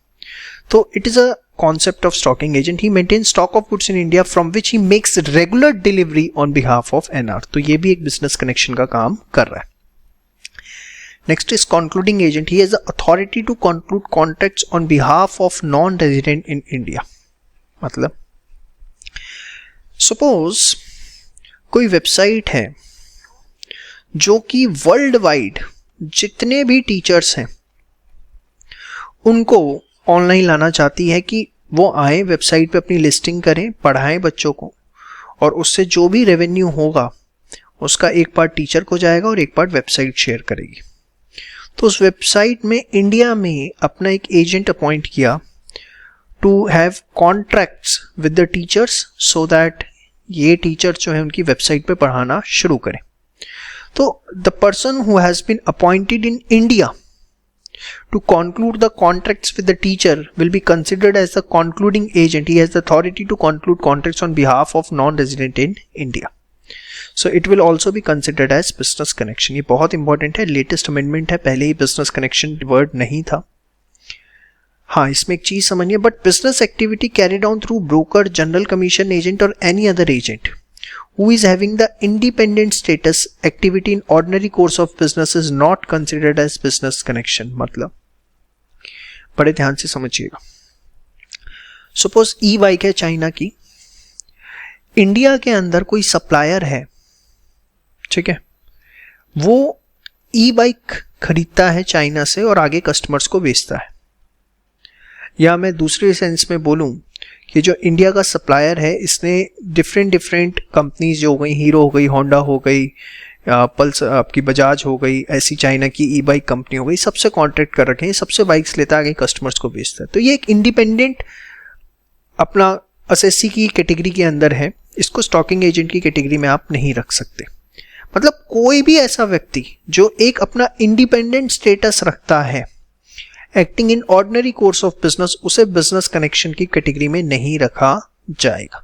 A: तो it is a concept of stocking agent. He maintain stock of goods in India from which he makes regular delivery on behalf of NR. तो ये भी एक बिजनेस कनेक्शन का काम कर रहा है। Next is concluding agent. He has the authority to conclude contracts on behalf of non resident in India. मतलब सपोज कोई वेबसाइट है जो कि वर्ल्ड वाइड जितने भी टीचर्स हैं उनको ऑनलाइन लाना चाहती है कि वो आए वेबसाइट पे अपनी लिस्टिंग करें, पढ़ाएं बच्चों को, और उससे जो भी रेवेन्यू होगा उसका एक पार्ट टीचर को जाएगा और एक पार्ट वेबसाइट शेयर करेगी। तो उस वेबसाइट में इंडिया में अपना एक एजेंट अपॉइंट किया to have contracts with the teachers so that ये टीचर जो है उनकी वेबसाइट पे पढ़ाना शुरू करें। तो the person who has been appointed in India to conclude the contracts with the teacher will be considered as the concluding agent. He has the authority to conclude contracts on behalf of non-resident in India. So it will also be considered as business connection. ये बहुत important है, latest amendment है, पहले ही business connection word नहीं था। हाँ, इसमें एक चीज समझिए, but business activity carried on through broker, general commission agent or any other agent who is having the independent status activity in ordinary course of business is not considered as business connection। मतलब बड़े ध्यान से समझिएगा। Suppose E bike है China की, India के अंदर कोई सप्लायर है, ठीक है, वो ई बाइक खरीदता है चाइना से और आगे कस्टमर्स को बेचता है। या मैं दूसरे सेंस में बोलूं कि जो इंडिया का सप्लायर है इसने डिफरेंट कंपनीज जो हो गई, हीरो हो गई, होंडा हो गई, पल्स आपकी बजाज हो गई, ऐसी चाइना की ई बाइक कंपनी हो गई, सबसे कॉन्ट्रैक्ट कर रखे हैं, सबसे बाइक्स लेता है, आगे कस्टमर्स को बेचता है। तो ये एक इंडिपेंडेंट अपना एसएससी की कैटेगरी के अंदर है, इसको स्टॉकिंग एजेंट की कैटेगरी में आप नहीं रख सकते। मतलब कोई भी ऐसा व्यक्ति जो एक अपना इंडिपेंडेंट स्टेटस रखता है acting in ordinary course of business, उसे बिजनेस कनेक्शन की कैटेगरी में नहीं रखा जाएगा।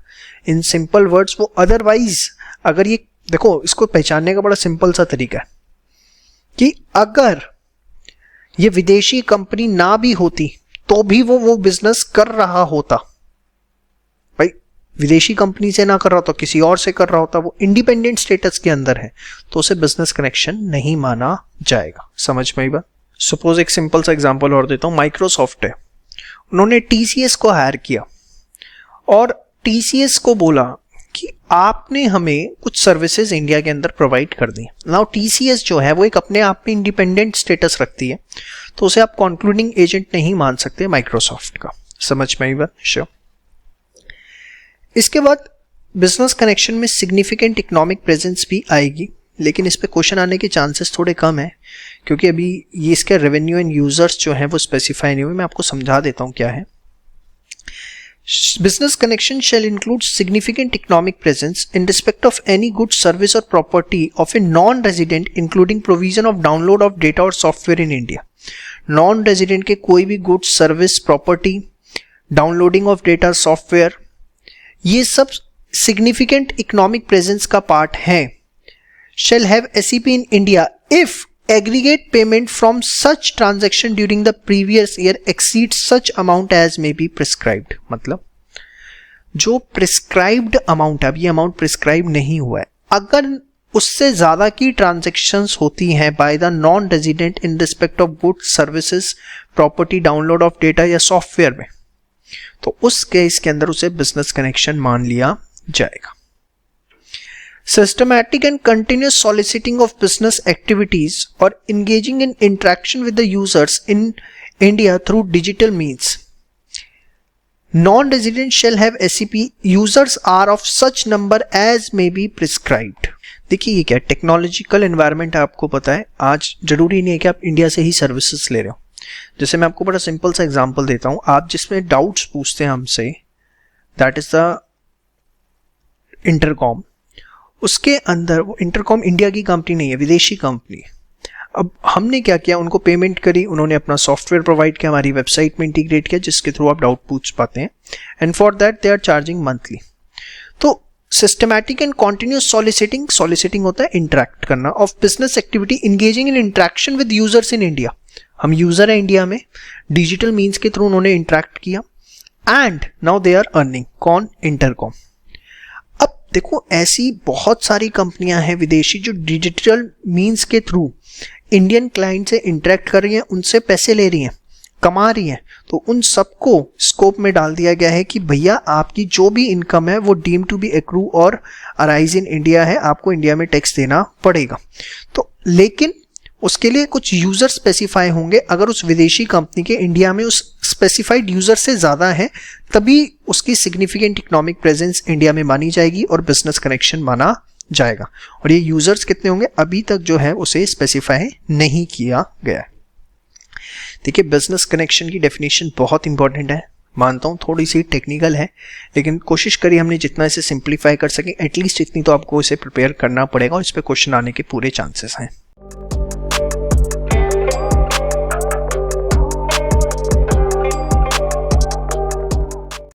A: इन सिंपल वर्ड्स वो अदरवाइज, अगर ये देखो, इसको पहचानने का बड़ा सिंपल सा तरीका है कि अगर ये विदेशी कंपनी ना भी होती तो भी वो बिजनेस कर रहा होता, भाई विदेशी कंपनी से ना कर रहा होता, किसी और से कर रहा होता, वो इंडिपेंडेंट स्टेटस के अंदर है तो उसे बिजनेस कनेक्शन नहीं माना जाएगा। समझ में आई बात? सपोज एक सिंपल सा एग्जांपल और देता हूं, माइक्रोसॉफ्ट है, उन्होंने टीसीएस को हायर किया और टीसीएस को बोला कि आपने हमें कुछ सर्विसेज इंडिया के अंदर प्रोवाइड कर दी। नाउ टीसीएस जो है वो एक अपने आप में इंडिपेंडेंट स्टेटस रखती है, तो उसे आप कंक्लूडिंग एजेंट नहीं मान सकते माइक्रोसॉफ्ट का। समझ में आई बात? श्योर। इसके बाद बिजनेस कनेक्शन में सिग्निफिकेंट इकोनॉमिक प्रेजेंस भी आएगी, लेकिन इस पे क्वेश्चन आने के चांसेस थोड़े कम है क्योंकि अभी ये इसके रेवेन्यू एंड यूजर्स जो हैं वो स्पेसिफाई नहीं हुए। मैं आपको समझा देता हूं क्या है। Business connection shall include significant economic presence in respect of any good service or property of a non resident including provision of download of data or software in India. Non resident के कोई भी good service, property, downloading of data, software, ये सब significant economic presence का part है। shall have SEP in India if aggregate payment from such transaction during the previous year exceeds such amount as may be prescribed। मतलब जो prescribed amount है, अब ये amount prescribed नहीं हुआ है, अगर उससे ज्यादा की transactions होती हैं by the non-resident in respect of goods, services, property, download of data या software में, तो उस केस के अंदर उसे business connection मान लिया जाएगा। Systematic and continuous soliciting of business activities or engaging in interaction with the users in India through digital means. Non-resident shall have SEP. Users are of such number as may be prescribed. देखिए ये क्या technological environment है, आपको पता है आज जरूरी नहीं है कि आप इंडिया से ही सर्विसेज ले रहे हो। जैसे मैं आपको बड़ा सिंपल सा एग्जांपल देता हूं, आप जिसमें डाउट्स पूछते हैं हमसे, दैट इज द इंटरकॉम, उसके अंदर वो इंटरकॉम इंडिया की कंपनी नहीं है, विदेशी कंपनी है। अब हमने क्या किया, उनको पेमेंट करी, उन्होंने अपना सॉफ्टवेयर प्रोवाइड किया, हमारी वेबसाइट में इंटीग्रेट किया जिसके थ्रू आप डाउट पूछ पाते हैं, and for that they are charging monthly. तो सिस्टमैटिक एंड कॉन्टिन्यूस सॉलिसिटिंग होता है इंटरेक्ट करना, of business activity engaging in interaction with users in India. हम यूजर है इंडिया में, डिजिटल मीन्स के थ्रू उन्होंने इंटरेक्ट किया, and now they are earning. कौन? इंटरकॉम। अब देखो ऐसी बहुत सारी कंपनियां हैं विदेशी जो डिजिटल मीन्स के थ्रू इंडियन क्लाइंट से इंटरेक्ट कर रही हैं, उनसे पैसे ले रही हैं, कमा रही हैं, तो उन सबको स्कोप में डाल दिया गया है कि भैया आपकी जो भी इनकम है वो डीम टू बी एक्रू और अराइज इन इंडिया है, आपको इंडिया में टैक्स देना पड़ेगा। तो लेकिन उसके लिए कुछ यूजर स्पेसिफाई होंगे। अगर उस विदेशी कंपनी के इंडिया में उस स्पेसिफाइड यूजर से ज्यादा है तभी उसकी सिग्निफिकेंट इकोनॉमिक प्रेजेंस इंडिया में मानी जाएगी और बिजनेस कनेक्शन माना जाएगा। और ये यूजर्स कितने होंगे अभी तक जो है उसे स्पेसिफाई नहीं किया गया है। देखिए, बिजनेस कनेक्शन की डेफिनेशन बहुत इंपॉर्टेंट है, मानता हूँ थोड़ी सी टेक्निकल है, लेकिन कोशिश करिए हमने जितना इसे सिंप्लीफाई कर सके एटलीस्ट इतनी तो आपको इसे प्रिपेयर करना पड़ेगा और इस पे क्वेश्चन आने के पूरे चांसेस हैं।